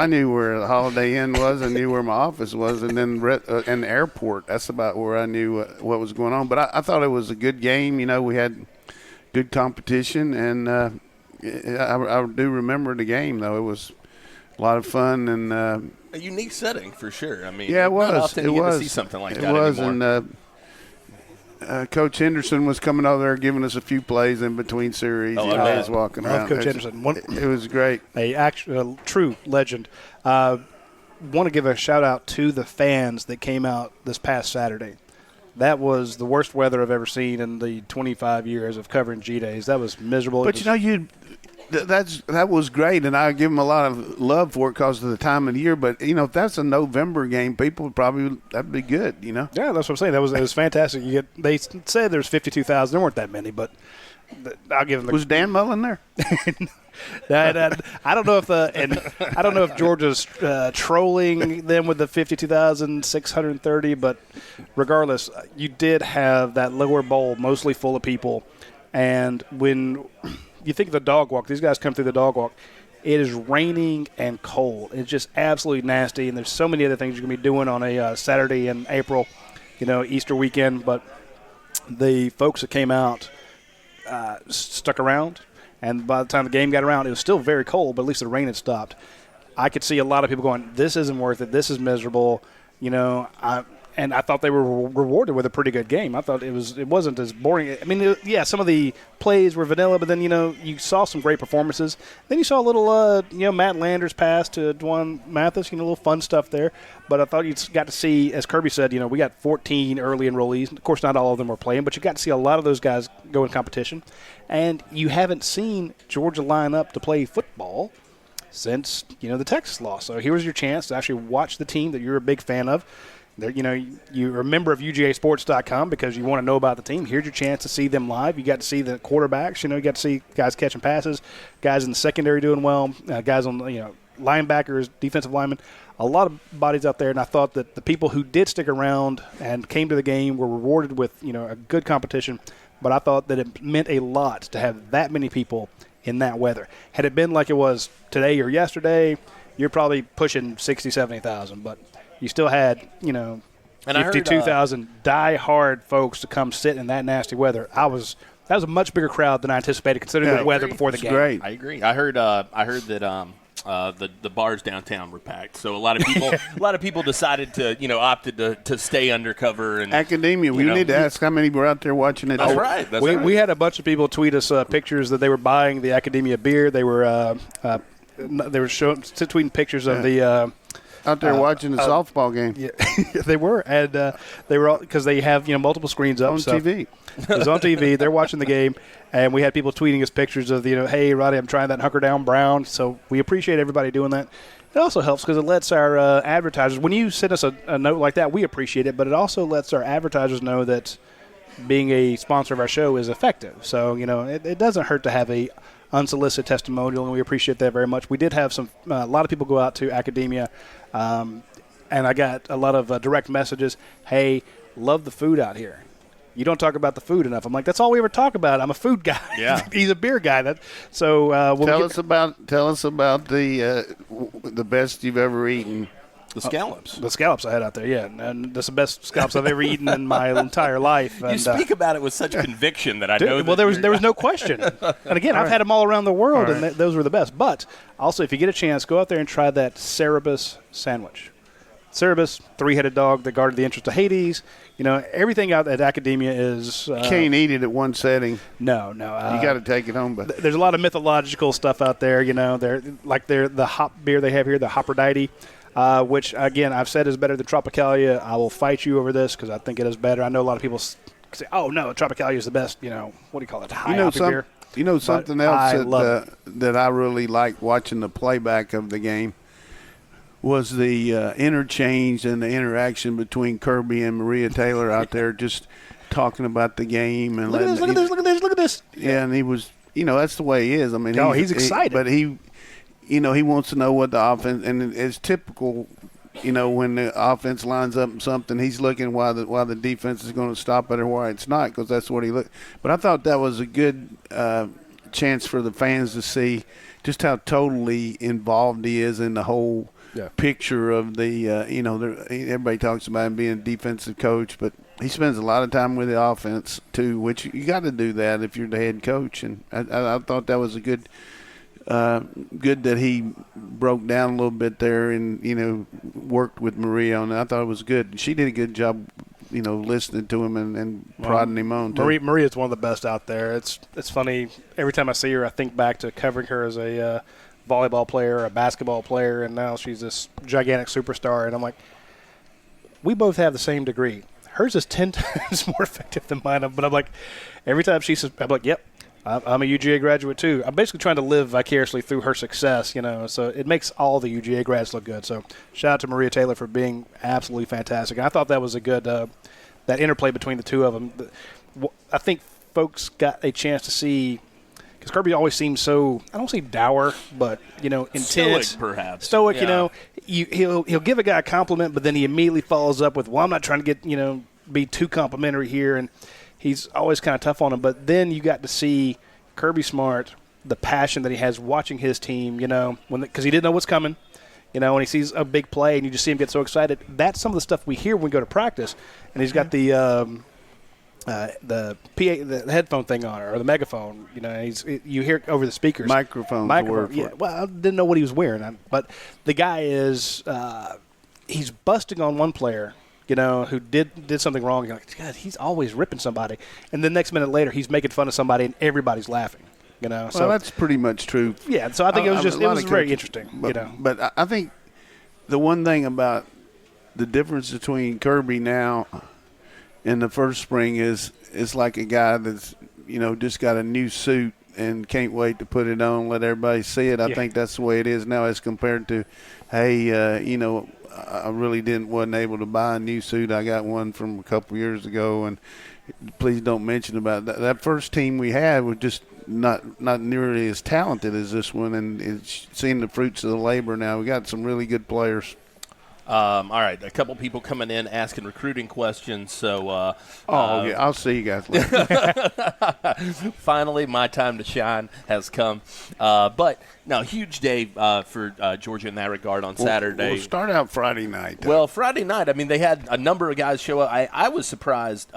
knew where Holiday Inn was, I knew where my office was, and then and the airport. That's about where I knew what was going on. But I thought it was a good game. We had good competition, and I do remember the game, though. It was a lot of fun and a unique setting for sure. I mean, yeah, it was. Not often you get to see something like that anymore. And Coach Henderson was coming over there giving us a few plays in between series. He was walking around. Coach Henderson. It was great. A true legend. Want to give a shout out to the fans that came out this past Saturday. That was the worst weather I've ever seen in the 25 years of covering G-Days. That was miserable. But that was great, and I give them a lot of love for it because of the time of the year. But if that's a November game, people would that'd be good. Yeah, that's what I'm saying. It was fantastic. They said there's 52,000. There weren't that many, but I'll give them. Was Dan Mullen there? I don't know if Georgia's trolling them with the 52,630, but regardless, you did have that lower bowl mostly full of people, and when you think of the dog walk, these guys come through the dog walk. It is raining and cold. It's just absolutely nasty, and there's so many other things you're gonna be doing on a Saturday in April, Easter weekend. But the folks that came out stuck around. And by the time the game got around, it was still very cold, but at least the rain had stopped. I could see a lot of people going, this isn't worth it. This is miserable. And I thought they were rewarded with a pretty good game. I thought it wasn't as boring. I mean, some of the plays were vanilla, but then, you saw some great performances. Then you saw a little, Matt Landers pass to Dwan Mathis, a little fun stuff there. But I thought you got to see, as Kirby said, we got 14 early enrollees. Of course, not all of them were playing, but you got to see a lot of those guys go in competition. And you haven't seen Georgia line up to play football since, the Texas loss. So here's your chance to actually watch the team that you're a big fan of. You're a member of UGASports.com because you want to know about the team. Here's your chance to see them live. You got to see the quarterbacks. You got to see guys catching passes, guys in the secondary doing well, guys on linebackers, defensive linemen. A lot of bodies out there, and I thought that the people who did stick around and came to the game were rewarded with a good competition. But I thought that it meant a lot to have that many people in that weather. Had it been like it was today or yesterday, you're probably pushing 60,000, 70,000, but you still had, 52,000 die-hard folks to come sit in that nasty weather. That was a much bigger crowd than I anticipated considering the weather before the game. Great. I agree. I heard that the bars downtown were packed, so a lot of people decided to opted to stay undercover. And Academia, we need to ask how many were out there watching it. That's right. We had a bunch of people tweet us pictures that they were buying the Academia beer. They were tweeting pictures of the. Out there watching the softball game. Yeah, they were, and they were all because they have multiple screens up on TV. It was on TV. They're watching the game, and we had people tweeting us pictures of hey Roddy, I'm trying that Hunker Down Brown. So we appreciate everybody doing that. It also helps because it lets our advertisers. When you send us a note like that, we appreciate it, but it also lets our advertisers know that being a sponsor of our show is effective. So it doesn't hurt to have a unsolicited testimonial, and we appreciate that very much. We did have a lot of people go out to Academia, and I got a lot of direct messages. Hey, love the food out here. You don't talk about the food enough. I'm like, that's all we ever talk about. I'm a food guy. Yeah, he's a beer guy. Tell us about the best you've ever eaten The scallops. The scallops I had out there, yeah. And that's the best scallops I've ever eaten in my entire life. And, you speak about it with such conviction that I know that well, there was no question. And again, I've had them all around the world, and those were the best. But also, if you get a chance, go out there and try that Cerebus sandwich. Cerebus, 3-headed dog that guarded the entrance to Hades. Everything out at Academia is can't eat it at one setting. No. You got to take it home. But there's a lot of mythological stuff out there. They're the hop beer they have here, the Hopperdite, which again I've said is better than Tropicalia. I will fight you over this because I think it is better. I know a lot of people say, "Oh no, Tropicalia is the best." What do you call it? High hoppy beer. Something else that I really like watching the playback of the game was the interchange and the interaction between Kirby and Maria Taylor out there just talking about the game. And look at this. Yeah, and he was, that's the way he is. I mean, he's excited. But he wants to know what the offense, and it's typical, when the offense lines up something, he's looking while the defense is going to stop it or why it's not, because that's what he looked. But I thought that was a good chance for the fans to see just how totally involved he is in the whole picture of the, everybody talks about him being a defensive coach, but he spends a lot of time with the offense too, which you got to do that if you're the head coach. And I thought that was a good that he broke down a little bit there and, worked with Maria on it. I thought it was good. She did a good job, listening to him and prodding him on too. Maria's one of the best out there. It's funny. Every time I see her, I think back to covering her as a volleyball player, a basketball player, and now she's this gigantic superstar. And I'm like, we both have the same degree. Hers is 10 times more effective than mine. But I'm like, every time she says, I'm like, yep, I'm a UGA graduate too. I'm basically trying to live vicariously through her success, so it makes all the UGA grads look good. So shout out to Maria Taylor for being absolutely fantastic. And I thought that was a good that interplay between the two of them. I think folks got a chance to see, because Kirby always seems so, I don't say dour, but, intense. Stoic, perhaps. Stoic, he'll give a guy a compliment, but then he immediately follows up with, well, I'm not trying to get, be too complimentary here. And he's always kind of tough on him. But then you got to see Kirby Smart, the passion that he has watching his team, because he didn't know what's coming. When he sees a big play and you just see him get so excited. That's some of the stuff we hear when we go to practice. And he's got the PA, the headphone thing on, or the megaphone. You hear it over the speakers. Microphone. Yeah. Well, I didn't know what he was wearing, but the guy is he's busting on one player, who did something wrong. You're like, God, he's always ripping somebody. And the next minute later, he's making fun of somebody, and everybody's laughing. Well, that's pretty much true. Yeah. So I think it was very interesting. But I think the one thing about the difference between Kirby now in the first spring is it's like a guy that's, just got a new suit and can't wait to put it on, let everybody see it. I think that's the way it is now as compared to, hey, I really wasn't able to buy a new suit. I got one from a couple years ago, and please don't mention about that. That first team we had was just not nearly as talented as this one, and it's seeing the fruits of the labor now. We got some really good players. All right, a couple people coming in asking recruiting questions. So, yeah, I'll see you guys later. Finally, my time to shine has come. But no, huge day for Georgia in that regard on Saturday. We'll start out Friday night. Well, Friday night, I mean, they had a number of guys show up. I was surprised.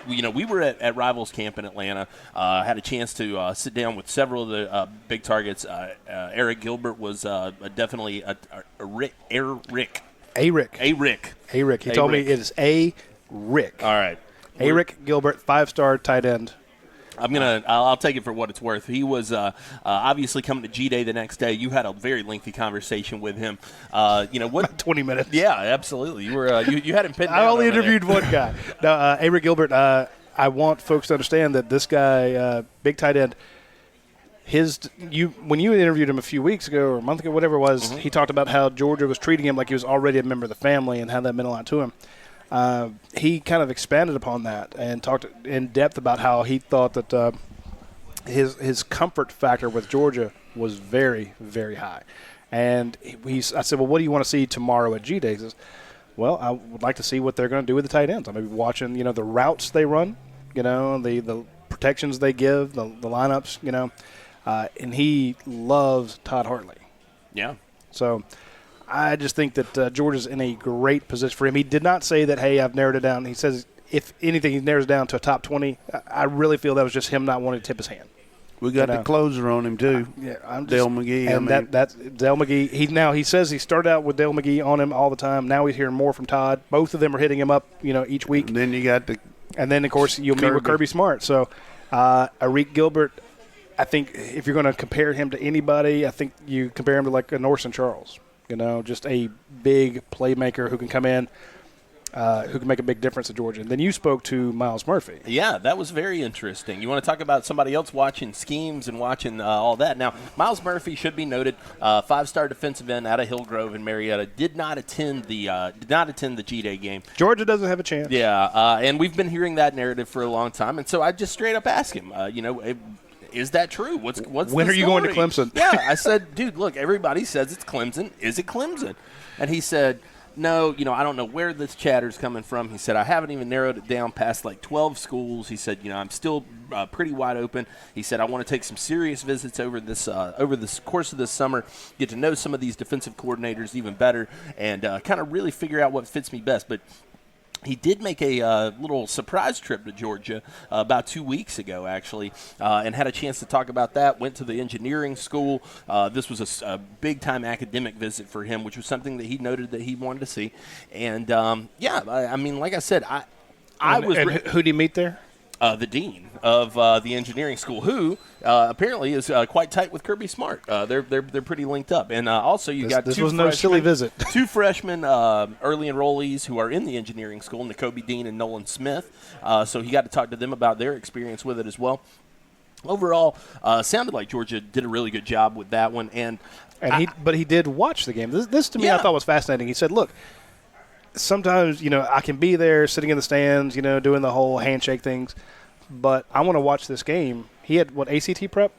We were at Rivals Camp in Atlanta. Had a chance to sit down with several of the big targets. Eric Gilbert was definitely Rick. A-Rick. He told me it is A-Rick. All right. A-Rick Gilbert, 5-star tight end. I'll take it for what it's worth. He was obviously coming to G-Day the next day. You had a very lengthy conversation with him. What? 20 minutes. Yeah, absolutely. You were you had him pinned down. I only interviewed one guy. No, A-Rick Gilbert. I want folks to understand that this guy, big tight end. When you interviewed him a few weeks ago or a month ago, whatever it was, he talked about how Georgia was treating him like he was already a member of the family and how that meant a lot to him. He kind of expanded upon that and talked in depth about how he thought that his comfort factor with Georgia was very, very high. And I said, well, what do you want to see tomorrow at G-Day? He says, well, I would like to see what they're going to do with the tight ends. I'm going to be watching, the routes they run, the protections they give, the lineups, and he loves Todd Hartley. Yeah. So I just think that Georgia's in a great position for him. He did not say that, hey, I've narrowed it down. He says, if anything, he narrows it down to a top 20. I really feel that was just him not wanting to tip his hand. We got the closer on him, too. Dale McGee. And that's Dale McGee. He says he started out with Dale McGee on him all the time. Now he's hearing more from Todd. Both of them are hitting him up, each week. And then you got And then, of course, you'll meet with Kirby Smart. So, Arik Gilbert, I think if you're going to compare him to anybody, I think you compare him to like a Norson Charles. Just a big playmaker who can come in, who can make a big difference at Georgia. And then you spoke to Miles Murphy. Yeah, that was very interesting. You want to talk about somebody else watching schemes and watching all that. Now, Miles Murphy should be noted, 5-star defensive end out of Hillgrove in Marietta, did not attend the G-Day game. Georgia doesn't have a chance. Yeah, and we've been hearing that narrative for a long time. And so I just straight up asked him, is that true? What's when the are you going to story? Clemson? Yeah, I said, dude, look, everybody says it's Clemson. Is it Clemson? And he said, no, I don't know where this chatter's coming from. He said, I haven't even narrowed it down past like 12 schools. He said, I'm still pretty wide open. He said, I want to take some serious visits over this course of this summer, get to know some of these defensive coordinators even better, and kind of really figure out what fits me best. But he did make a little surprise trip to Georgia about 2 weeks ago, actually, and had a chance to talk about that. Went to the engineering school. This was a big-time academic visit for him, which was something that he noted that he wanted to see. And, I mean, like I said, who did he meet there? The dean of the engineering school, who apparently is quite tight with Kirby Smart. They're pretty linked up, and also This was no silly visit. 2 freshmen early enrollees who are in the engineering school, N'Kobe Dean and Nolan Smith. So he got to talk to them about their experience with it as well. Overall, sounded like Georgia did a really good job with that one, but he did watch the game. This to me, I thought was fascinating. He said, "Look, sometimes, I can be there sitting in the stands, doing the whole handshake things, but I want to watch this game." He had, ACT prep?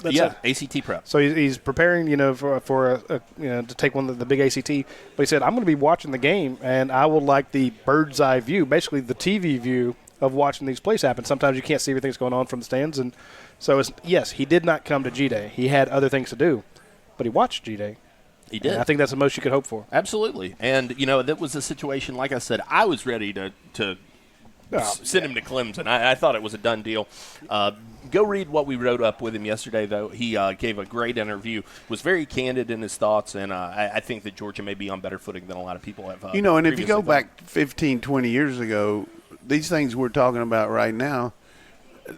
ACT prep. So he's preparing, for to take one of the big ACT. But he said, I'm going to be watching the game, and I would like the bird's eye view, basically the TV view of watching these plays happen. Sometimes you can't see everything that's going on from the stands. And so, yes, he did not come to G-Day. He had other things to do, but he watched G-Day. He did. And I think that's the most you could hope for. Absolutely. And, that was a situation, like I said, I was ready to send him to Clemson. I thought it was a done deal. Go read what we wrote up with him yesterday, though. He gave a great interview, was very candid in his thoughts, and I think that Georgia may be on better footing than a lot of people have. And if you go back 15, 20 years ago, these things we're talking about right now,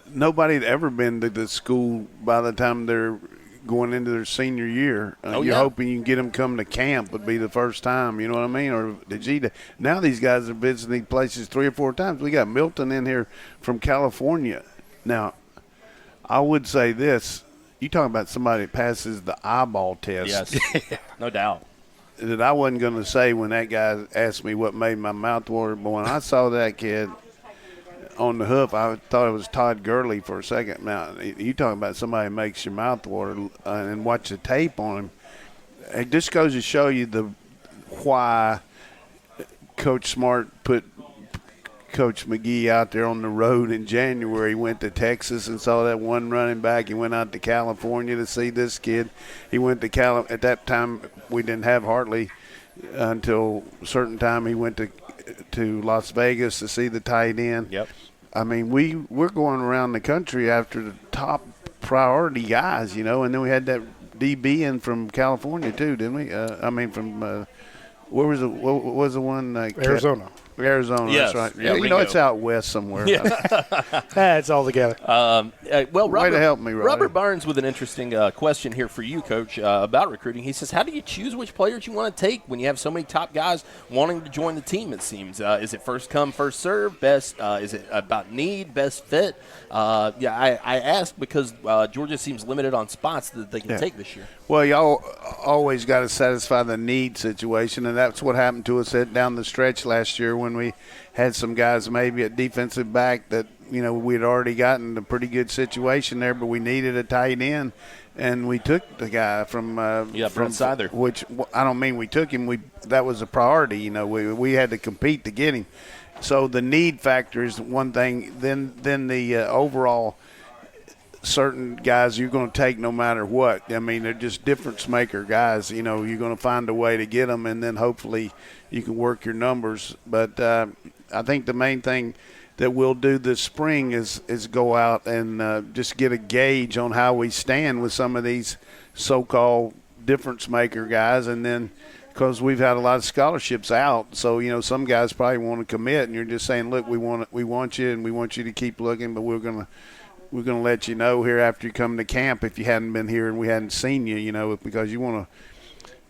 nobody had ever been to the school by the time they're going into their senior year. You're hoping you can get them come to camp would be the first time, you know what I mean? Or the G-Day. Now these guys are visiting these places 3 or 4 times. We got Milton in here from California. Now, I would say this. You talking about somebody that passes the eyeball test. Yes, no doubt. That I wasn't going to say when that guy asked me what made my mouth water. But when I saw that kid on the hoof, I thought it was Todd Gurley for a second. Now, you talking about somebody who makes your mouth water and watch the tape on him. It just goes to show you why Coach Smart put Coach McGee out there on the road in January. He went to Texas and saw that one running back. He went out to California to see this kid. He went to at that time we didn't have Hartley until a certain time. He went to Las Vegas to see the tight end. Yep. I mean, we're going around the country after the top priority guys, and then we had that DB in from California too, didn't we? Where was what was the one? Arizona. Arizona, yes. That's right. Yeah, it's out west somewhere. Yeah. It's all together. Way to help me, Robert Barnes with an interesting question here for you, Coach, about recruiting. He says, how do you choose which players you want to take when you have so many top guys wanting to join the team, it seems? Is it first come, first serve, best? Is it about need, best fit? I ask because Georgia seems limited on spots that they can take this year. Well, y'all always got to satisfy the need situation, and that's what happened to us down the stretch last year when we had some guys maybe at defensive back that, we'd already gotten a pretty good situation there, but we needed a tight end, and we took the guy from Brent Seither. Which I don't mean we took him. That was a priority. We had to compete to get him. So the need factor is one thing. Then the overall certain guys you're going to take no matter what. I mean, they're just difference maker guys. You're going to find a way to get them, and then hopefully you can work your numbers. But I think the main thing that we'll do this spring is go out and just get a gauge on how we stand with some of these so-called difference maker guys, and then because we've had a lot of scholarships out, so some guys probably want to commit, and you're just saying, look, we want you, and we want you to keep looking, but we're gonna let you know here after you come to camp if you hadn't been here and we hadn't seen you, because you want to.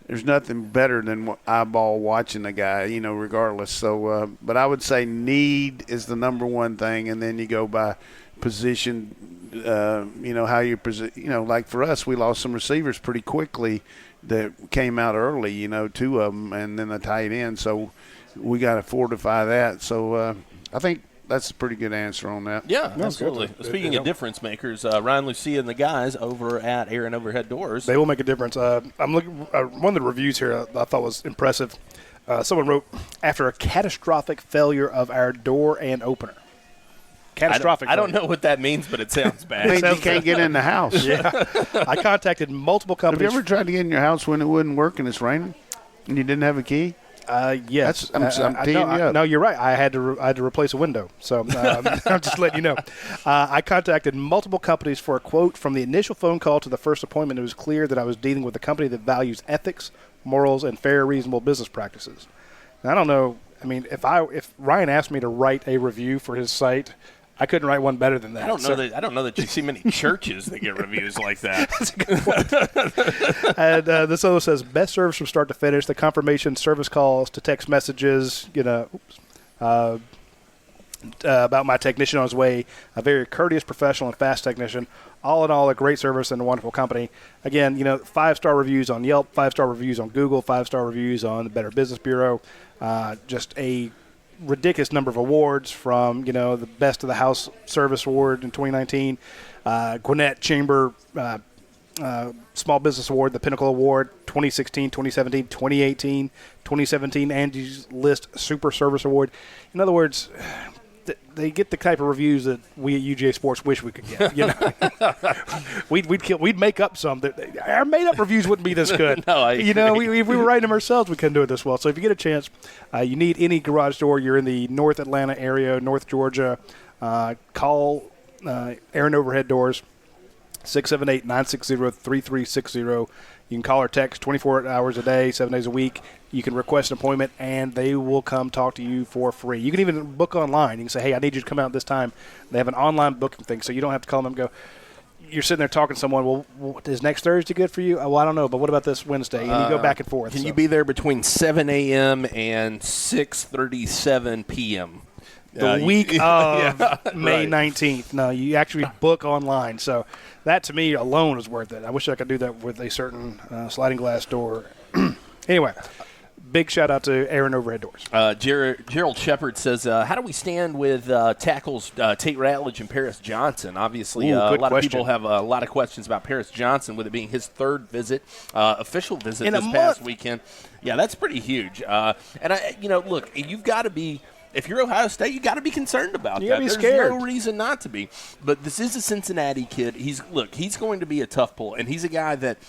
There's nothing better than eyeball watching a guy, regardless. So, but I would say need is the number one thing, and then you go by position. How you position. Like for us, we lost some receivers pretty quickly that came out early. 2 of them, and then a tight end. So we got to fortify that. So I think that's a pretty good answer on that. Yeah, absolutely. Speaking of difference makers, Ryan Lucia and the guys over at Aaron Overhead Doors. They will make a difference. I'm looking. One of the reviews here I thought was impressive. Someone wrote, after a catastrophic failure of our door and opener. Catastrophic. I don't know what that means, but it sounds bad. It means you can't get in the house. Yeah. I contacted multiple companies. Have you ever tried to get in your house when it wouldn't work and it's raining and you didn't have a key? Yes. I'm teeing you up. No, you're right. I had to replace a window. So I'm just letting you know. I contacted multiple companies for a quote. From the initial phone call to the first appointment, it was clear that I was dealing with a company that values ethics, morals, and fair, reasonable business practices. Now, I don't know. I mean, if Ryan asked me to write a review for his site, I couldn't write one better than that. I don't know that you see many churches that get reviews like that. That's a good point. And this other says, best service from start to finish. The confirmation, service calls to text messages, about my technician on his way. A very courteous, professional, and fast technician. All in all, a great service and a wonderful company. Again, 5-star reviews on Yelp, 5-star reviews on Google, 5-star reviews on the Better Business Bureau. Just a ridiculous number of awards from, the Best of the House Service Award in 2019, Gwinnett Chamber Small Business Award, the Pinnacle Award, 2016, 2017, 2018, 2017, Angie's List Super Service Award. In other words, they get the type of reviews that we at UGASports wish we could get. We'd make up some. Our made-up reviews wouldn't be this good. No, I agree. If we were writing them ourselves, we couldn't do it this well. So if you get a chance, you need any garage door, you're in the North Atlanta area, North Georgia, call Aaron Overhead Doors, 678-960-3360. You can call or text 24 hours a day, 7 days a week. You can request an appointment, and they will come talk to you for free. You can even book online. You can say, hey, I need you to come out this time. They have an online booking thing, so you don't have to call them and go, you're sitting there talking to someone, well, is next Thursday good for you? Oh, well, I don't know, but what about this Wednesday? And you go back and forth. Can you be there between 7 a.m. and 6:37 p.m.? The week of May 19th. No, you actually book online. So that, to me, alone is worth it. I wish I could do that with a certain sliding glass door. Anyway, big shout-out to Aaron Overhead Doors. Gerald Shepard says, how do we stand with tackles Tate Ratledge and Paris Johnson? Obviously, a lot of people have a lot of questions about Paris Johnson, with it being his third official visit this past weekend. Yeah, that's pretty huge. Look, you've got to be – if you're Ohio State, you got to be concerned about that. There's no reason not to be. But this is a Cincinnati kid. He's going to be a tough pull, and he's a guy that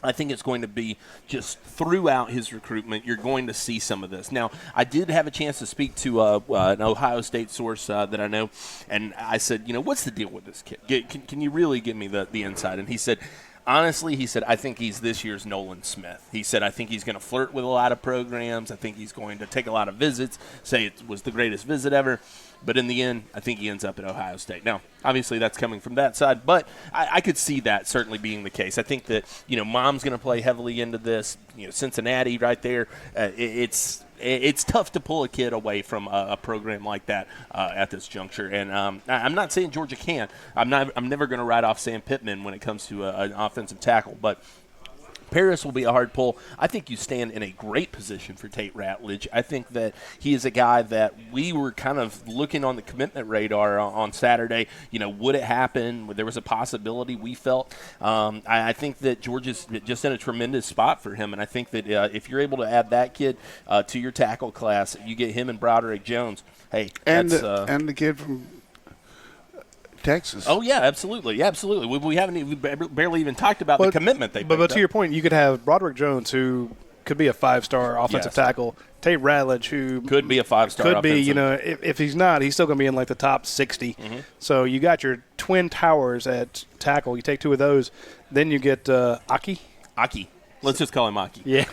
I think it's going to be just throughout his recruitment. You're going to see some of this. Now, I did have a chance to speak to an Ohio State source that I know, and I said, what's the deal with this kid? Can you really give me the insight? And he said, honestly, I think he's this year's Nolan Smith. He said, I think he's going to flirt with a lot of programs. I think he's going to take a lot of visits, say it was the greatest visit ever. But in the end, I think he ends up at Ohio State. Now, obviously, that's coming from that side, but I could see that certainly being the case. I think that, Mom's going to play heavily into this. Cincinnati right there, it's tough to pull a kid away from a program like that at this juncture. And I'm not saying Georgia can't. I'm never going to write off Sam Pittman when it comes to an offensive tackle, but Paris will be a hard pull. I think you stand in a great position for Tate Ratledge. I think that he is a guy that we were kind of looking on the commitment radar on Saturday. Would it happen? There was a possibility, we felt. I think that Georgia's just in a tremendous spot for him, and I think that if you're able to add that kid to your tackle class, you get him and Broderick Jones. Hey, and the kid from Texas. Oh yeah, absolutely, absolutely. We barely even talked about the commitment they. But to your point, you could have Broderick Jones, who could be a 5-star offensive tackle. Tate Ratledge, who could be a 5-star. Could be, if he's not, he's still going to be in like the top 60. Mm-hmm. So you got your twin towers at tackle. You take 2 of those, then you get Aki. Let's just call him Aki. Yeah.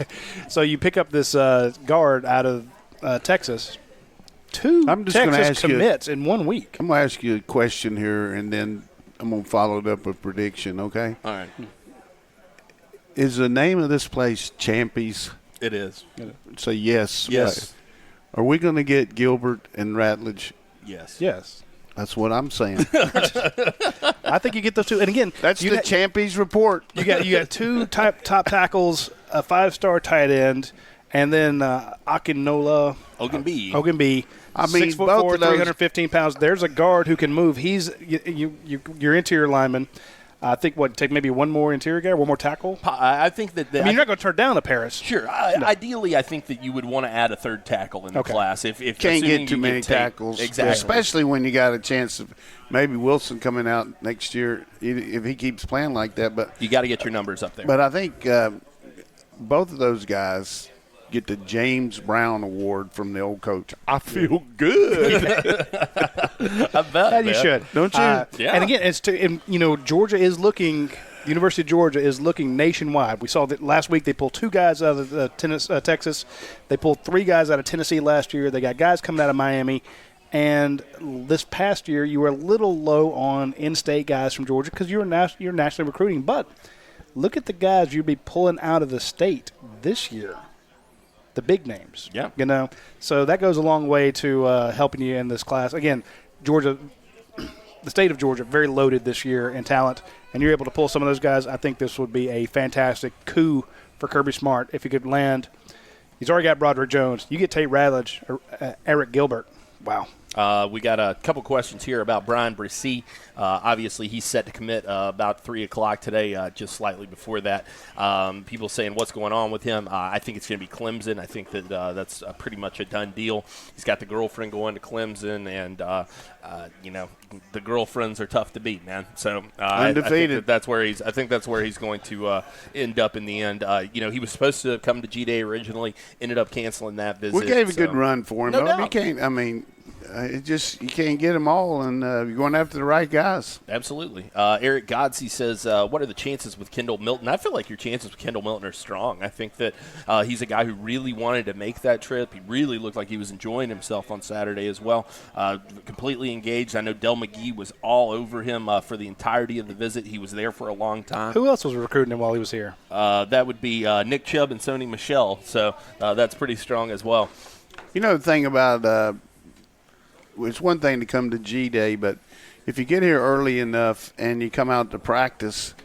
So you pick up this guard out of Texas. 2 Texas commits in 1 week. I'm going to ask you a question here, and then I'm going to follow it up with a prediction, okay? All right. Is the name of this place Champies? It is. Say yes. Yes. Are we going to get Gilbert and Ratledge? Yes. Yes. That's what I'm saying. I think you get those 2. And again, that's the Champies report. You got 2 top tackles, a 5-star tight end, and then Akinola Ogunbi. I mean, 6'4", 315 pounds. There's a guard who can move. He's your interior lineman. I think take maybe one more interior guy, one more tackle. I think that. You're not going to turn down a Paris. Sure. Ideally, I think that you would want to add a 3rd tackle in the class. If can't get too many tackles, exactly. Especially when you got a chance of maybe Wilson coming out next year if he keeps playing like that. But you got to get your numbers up there. But I think both of those guys get the James Brown Award from the old coach. I feel good. I bet. You should, don't you? Yeah. And again, Georgia is looking. The University of Georgia is looking nationwide. We saw that last week they pulled 2 guys out of Texas. They pulled 3 guys out of Tennessee last year. They got guys coming out of Miami. And this past year, you were a little low on in-state guys from Georgia because you're nationally recruiting. But look at the guys you'll be pulling out of the state this year. The big names. Yeah. So that goes a long way to helping you in this class. Again, Georgia, the state of Georgia, very loaded this year in talent, and you're able to pull some of those guys. I think this would be a fantastic coup for Kirby Smart if he could land. He's already got Broderick Jones. You get Tate Ratledge, Eric Gilbert. Wow. We got a couple questions here about Brian Bresee. Obviously, he's set to commit about 3 o'clock today, just slightly before that. People saying what's going on with him. I think it's going to be Clemson. I think that that's pretty much a done deal. He's got the girlfriend going to Clemson, and, the girlfriends are tough to beat, man. So undefeated. I think that's where he's going to end up in the end. He was supposed to come to G-Day originally, ended up canceling that visit. We gave a good run for him. No doubt. You can't get them all, and you're going after the right guys. Absolutely. Eric Godsey says, what are the chances with Kendall Milton? I feel like your chances with Kendall Milton are strong. I think that he's a guy who really wanted to make that trip. He really looked like he was enjoying himself on Saturday as well. Completely engaged. I know Del McGee was all over him for the entirety of the visit. He was there for a long time. Who else was recruiting him while he was here? That would be Nick Chubb and Sony Michelle. So that's pretty strong as well. You know the thing about it's one thing to come to G-Day, but if you get here early enough and you come out to practice,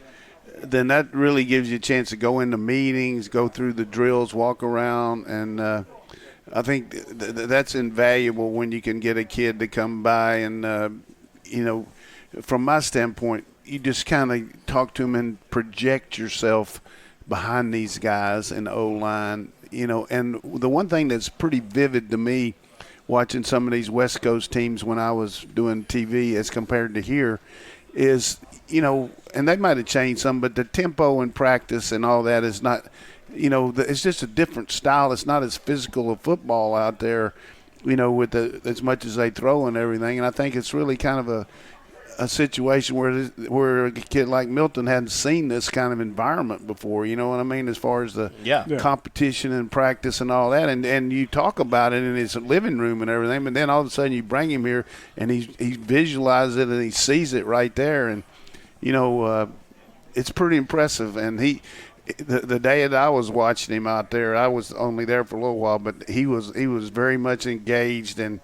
then that really gives you a chance to go into meetings, go through the drills, walk around, and I think that's invaluable when you can get a kid to come by and, from my standpoint, you just kind of talk to them and project yourself behind these guys in the O-line, and the one thing that's pretty vivid to me watching some of these West Coast teams when I was doing TV as compared to here is, and they might have changed some, but the tempo and practice and all that is not, it's just a different style. It's not as physical of football out there, with as much as they throw and everything. And I think it's really kind of a situation where a kid like Milton hadn't seen this kind of environment before, you know what I mean, as far as the competition and practice and all that. And you talk about it in his living room and everything, but then all of a sudden you bring him here and he visualizes it and he sees it right there. And, it's pretty impressive. And the day that I was watching him out there, I was only there for a little while, but he was very much engaged and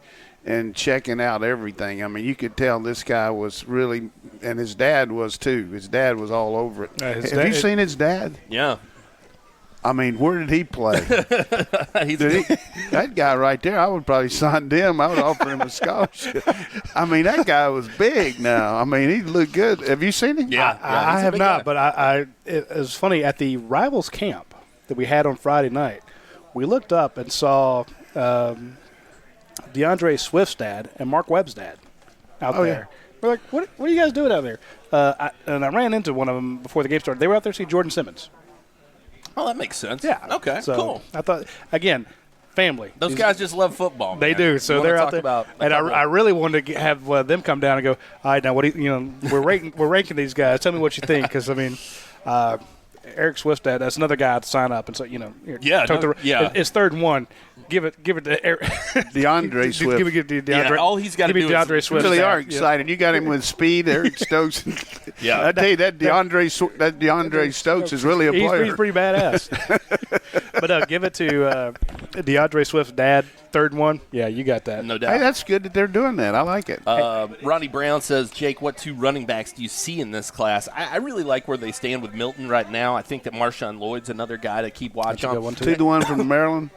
checking out everything. I mean, you could tell this guy was really, and his dad was too. His dad was all over it. Have you seen his dad? Yeah. I mean, where did he play? That guy right there, I would probably sign him. I would offer him a scholarship. I mean, that guy was big now. I mean, he looked good. Have you seen him? Yeah. I have not, but it was funny. At the Rivals camp that we had on Friday night, we looked up and saw DeAndre Swift's dad and Mark Webb's dad out there. We're like, what are you guys doing out there? I ran into one of them before the game started. They were out there to see Jordan Simmons. Oh, that makes sense. Yeah. Okay, so cool. I thought, again, family. Those guys just love football. They man. do. So they're out there. And I really wanted to have them come down and go, all right, now, we're ranking these guys. Tell me what you think. Because, I mean, Eric Swift, that's another guy to sign up. And so, it's 3rd and 1. Give it to Eric. DeAndre Swift. Give it to DeAndre. Yeah, all he's got to do DeAndre is Swift. Really are excited. You got him with speed, Eric Stokes. I tell you, that DeAndre Stokes is really a player. He's pretty badass. But give it to DeAndre Swift's dad, 3rd and 1. Yeah, you got that. No doubt. Hey, that's good that they're doing that. I like it. Ronnie Brown says, Jake, what 2 running backs do you see in this class? I really like where they stand with Milton right now. I think that Marshawn Lloyd's another guy to keep watch on. See the one from Maryland?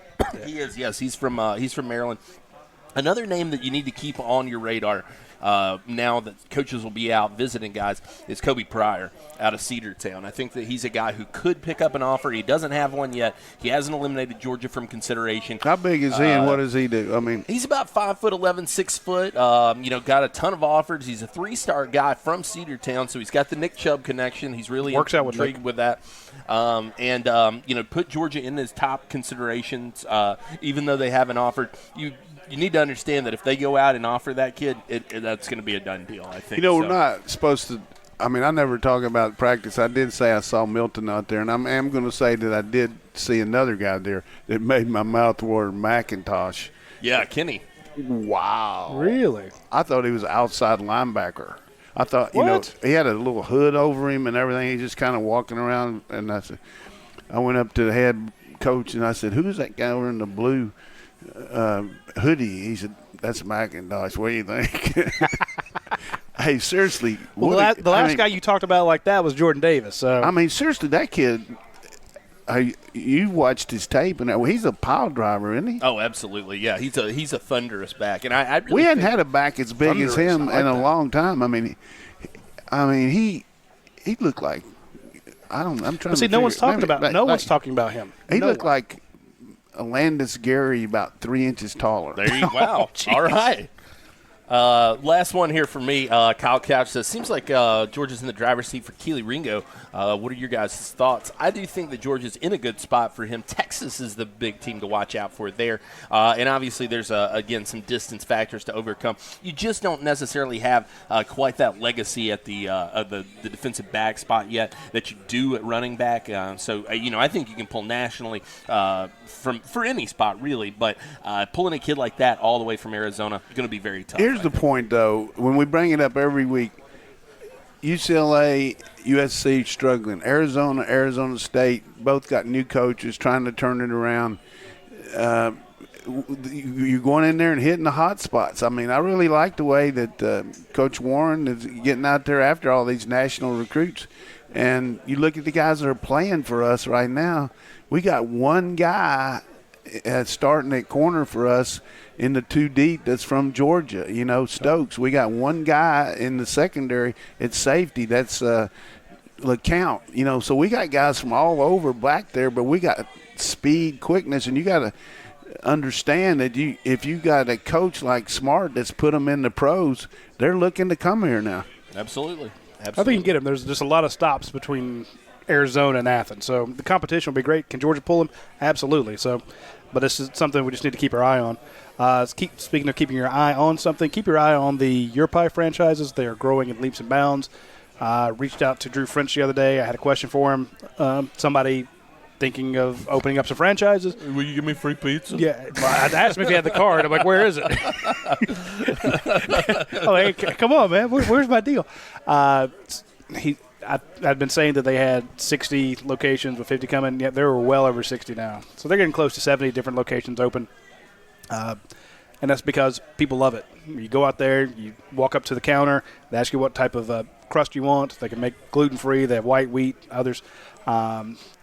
He is, yes. He's from Maryland. Another name that you need to keep on your radar now that coaches will be out visiting guys is Kobe Pryor out of Cedartown. I think that he's a guy who could pick up an offer. He doesn't have one yet. He hasn't eliminated Georgia from consideration. How big is he and what does he do? I mean, he's about 5'11", 6 foot. Got a ton of offers. He's a 3-star guy from Cedartown, so he's got the Nick Chubb connection. He's really intrigued with that. Put Georgia in his top considerations, even though they haven't offered. You need to understand that if they go out and offer that kid, that's going to be a done deal, I think. We're not supposed to – I mean, I never talk about practice. I did say I saw Milton out there, and I am going to say that I did see another guy there that made my mouth water, McIntosh. Yeah, Kenny. Wow. Really? I thought he was an outside linebacker. I thought, he had a little hood over him and everything. He's just kind of walking around, and I went up to the head coach, and I said, who's that guy over in the blue hoodie? He said, that's McIntosh. What do you think? Hey, seriously. Well, the last guy you talked about like that was Jordan Davis. So I mean, seriously, that kid, you watched his tape, and he's a pile driver, isn't he? Oh, absolutely. Yeah, he's a thunderous back. And I really we hadn't had a back as big as him in a long time. I mean, he looked like – I'm trying to see, no one's talking about him. He looked like Landis Gary about 3 inches taller. There you wow. All right. Last one here for me. Kyle Couch says, seems like Georgia's in the driver's seat for Keely Ringo. What are your guys' thoughts? I do think that Georgia's in a good spot for him. Texas is the big team to watch out for there. And obviously there's, again, some distance factors to overcome. You just don't necessarily have quite that legacy at the defensive back spot yet that you do at running back. I think you can pull nationally for any spot, really. But pulling a kid like that all the way from Arizona is going to be very tough. Here's the point, though. When we bring it up every week, UCLA, USC struggling. Arizona State, both got new coaches trying to turn it around. You're going in there and hitting the hot spots. I mean, I really like the way that Coach Warren is getting out there after all these national recruits. And you look at the guys that are playing for us right now, we got one guy starting at corner for us in the 2 deep that's from Georgia, Stokes. We got one guy in the secondary at safety that's LeCount. So we got guys from all over back there, but we got speed, quickness, and you got to understand that if you got a coach like Smart that's put them in the pros, they're looking to come here now. Absolutely. I think you can get him. There's just a lot of stops between Arizona and Athens, so the competition will be great. Can Georgia pull him? Absolutely. So, but this is something we just need to keep our eye on. Speaking of keeping your eye on something, keep your eye on the Europi franchises. They are growing in leaps and bounds. Reached out to Drew French the other day. I had a question for him. Somebody thinking of opening up some franchises. Will you give me free pizza? Yeah. Well, I asked him if he had the card. I'm like, where is it? I'm like, hey, come on, man. Where's my deal? I'd been saying that they had 60 locations with 50 coming. Yet there were well over 60 now. So they're getting close to 70 different locations open. And that's because people love it. You go out there, you walk up to the counter, they ask you what type of crust you want. They can make gluten-free. They have white wheat, others.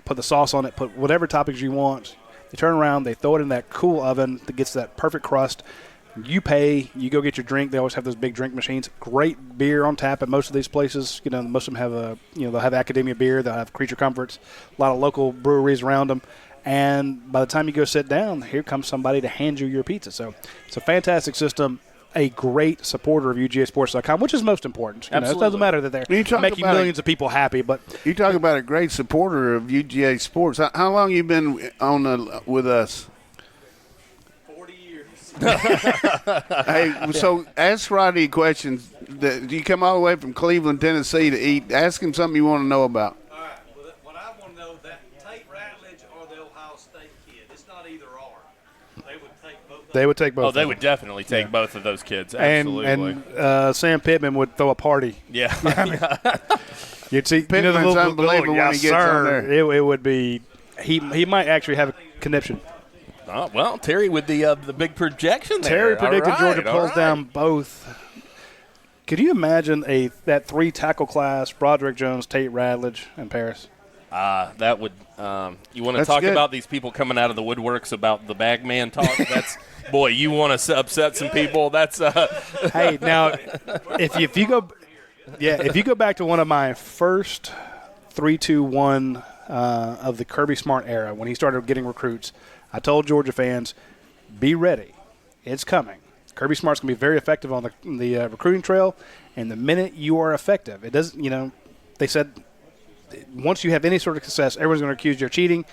Put the sauce on it, put whatever toppings you want. They turn around, they throw it in that cool oven that gets that perfect crust. You pay, you go get your drink. They always have those big drink machines. Great beer on tap at most of these places. Most of them have they'll have Academia beer. They'll have Creature Comforts. A lot of local breweries around them. And by the time you go sit down, here comes somebody to hand you your pizza. So it's a fantastic system. a great supporter of UGAsports.com, which is most important. You know, it doesn't matter that they're making millions of people happy, but you talk about a great supporter of UGA Sports. How long you been on with us? 40 years. Hey, so ask Roddy questions. Do you come all the way from Cleveland, Tennessee to eat? Ask him something you want to know about. All right. Well, what I want to know, that Tate Ratledge or the Ohio State kid, it's not either or. They would take both. they would take both. Oh, of they them. would definitely take both of those kids. Absolutely. And Sam Pittman would throw a party. Yeah. You'd see Pittman's unbelievable when he gets on there. It would be. He might actually have a conniption. Oh, well, Terry with the big projection there. Terry predicted All right, Georgia all pulls right. down both. Could you imagine that 3-tackle class, Broderick Jones, Tate Ratledge, and Paris? That would you want to That's talk good. about these people coming out of the woodworks about the bagman talk? That's boy, you want to upset some people. That's Hey, now if you go back to one of my first 3-2-1 of the Kirby Smart era when he started getting recruits, I told Georgia fans, be ready, it's coming. Kirby Smart's going to be very effective on the recruiting trail, and the minute you are effective, it doesn't. They said once you have any sort of success, everyone's going to accuse you of cheating.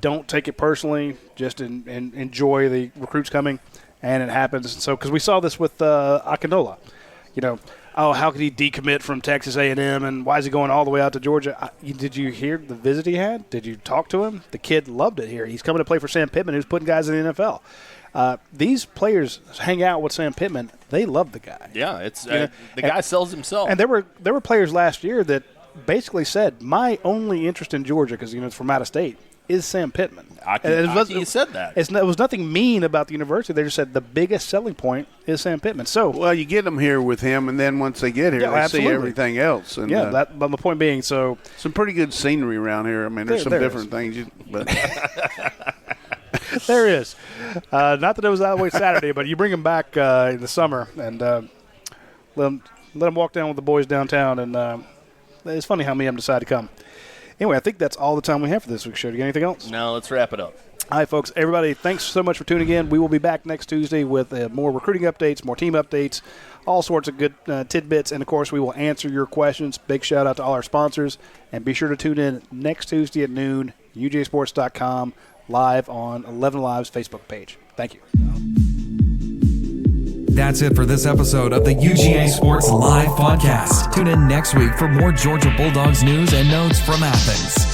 Don't take it personally. Just enjoy the recruits coming, and it happens. So because we saw this with Akinola, how could he decommit from Texas A&M, and why is he going all the way out to Georgia? Did you hear the visit he had? Did you talk to him? The kid loved it here. He's coming to play for Sam Pittman, who's putting guys in the NFL. These players hang out with Sam Pittman. They love the guy. yeah. It's the guy sells himself. And there were players last year that basically said, my only interest in Georgia, because it's from out of state, is Sam Pittman. Aki said that. It was nothing mean about the university. They just said the biggest selling point is Sam Pittman. So, Well, you get them here with him, and then once they get here, Yeah, they absolutely. see everything else. And, but my point being, so some pretty good scenery around here. I mean, there's some There different things. But there is. Not that it was that way Saturday, but you bring him back in the summer and let him walk down with the boys downtown. And it's funny how many of them decide to come. Anyway, I think that's all the time we have for this week's show. Do you got anything else? No, let's wrap it up. All right, folks. Everybody, thanks so much for tuning in. We will be back next Tuesday with more recruiting updates, more team updates, all sorts of good tidbits. And, of course, we will answer your questions. Big shout-out to all our sponsors. And be sure to tune in next Tuesday at noon, UGAsports.com, live on 11 Live's Facebook page. Thank you. That's it for this episode of the UGA Sports Live Podcast. Tune in next week for more Georgia Bulldogs news and notes from Athens.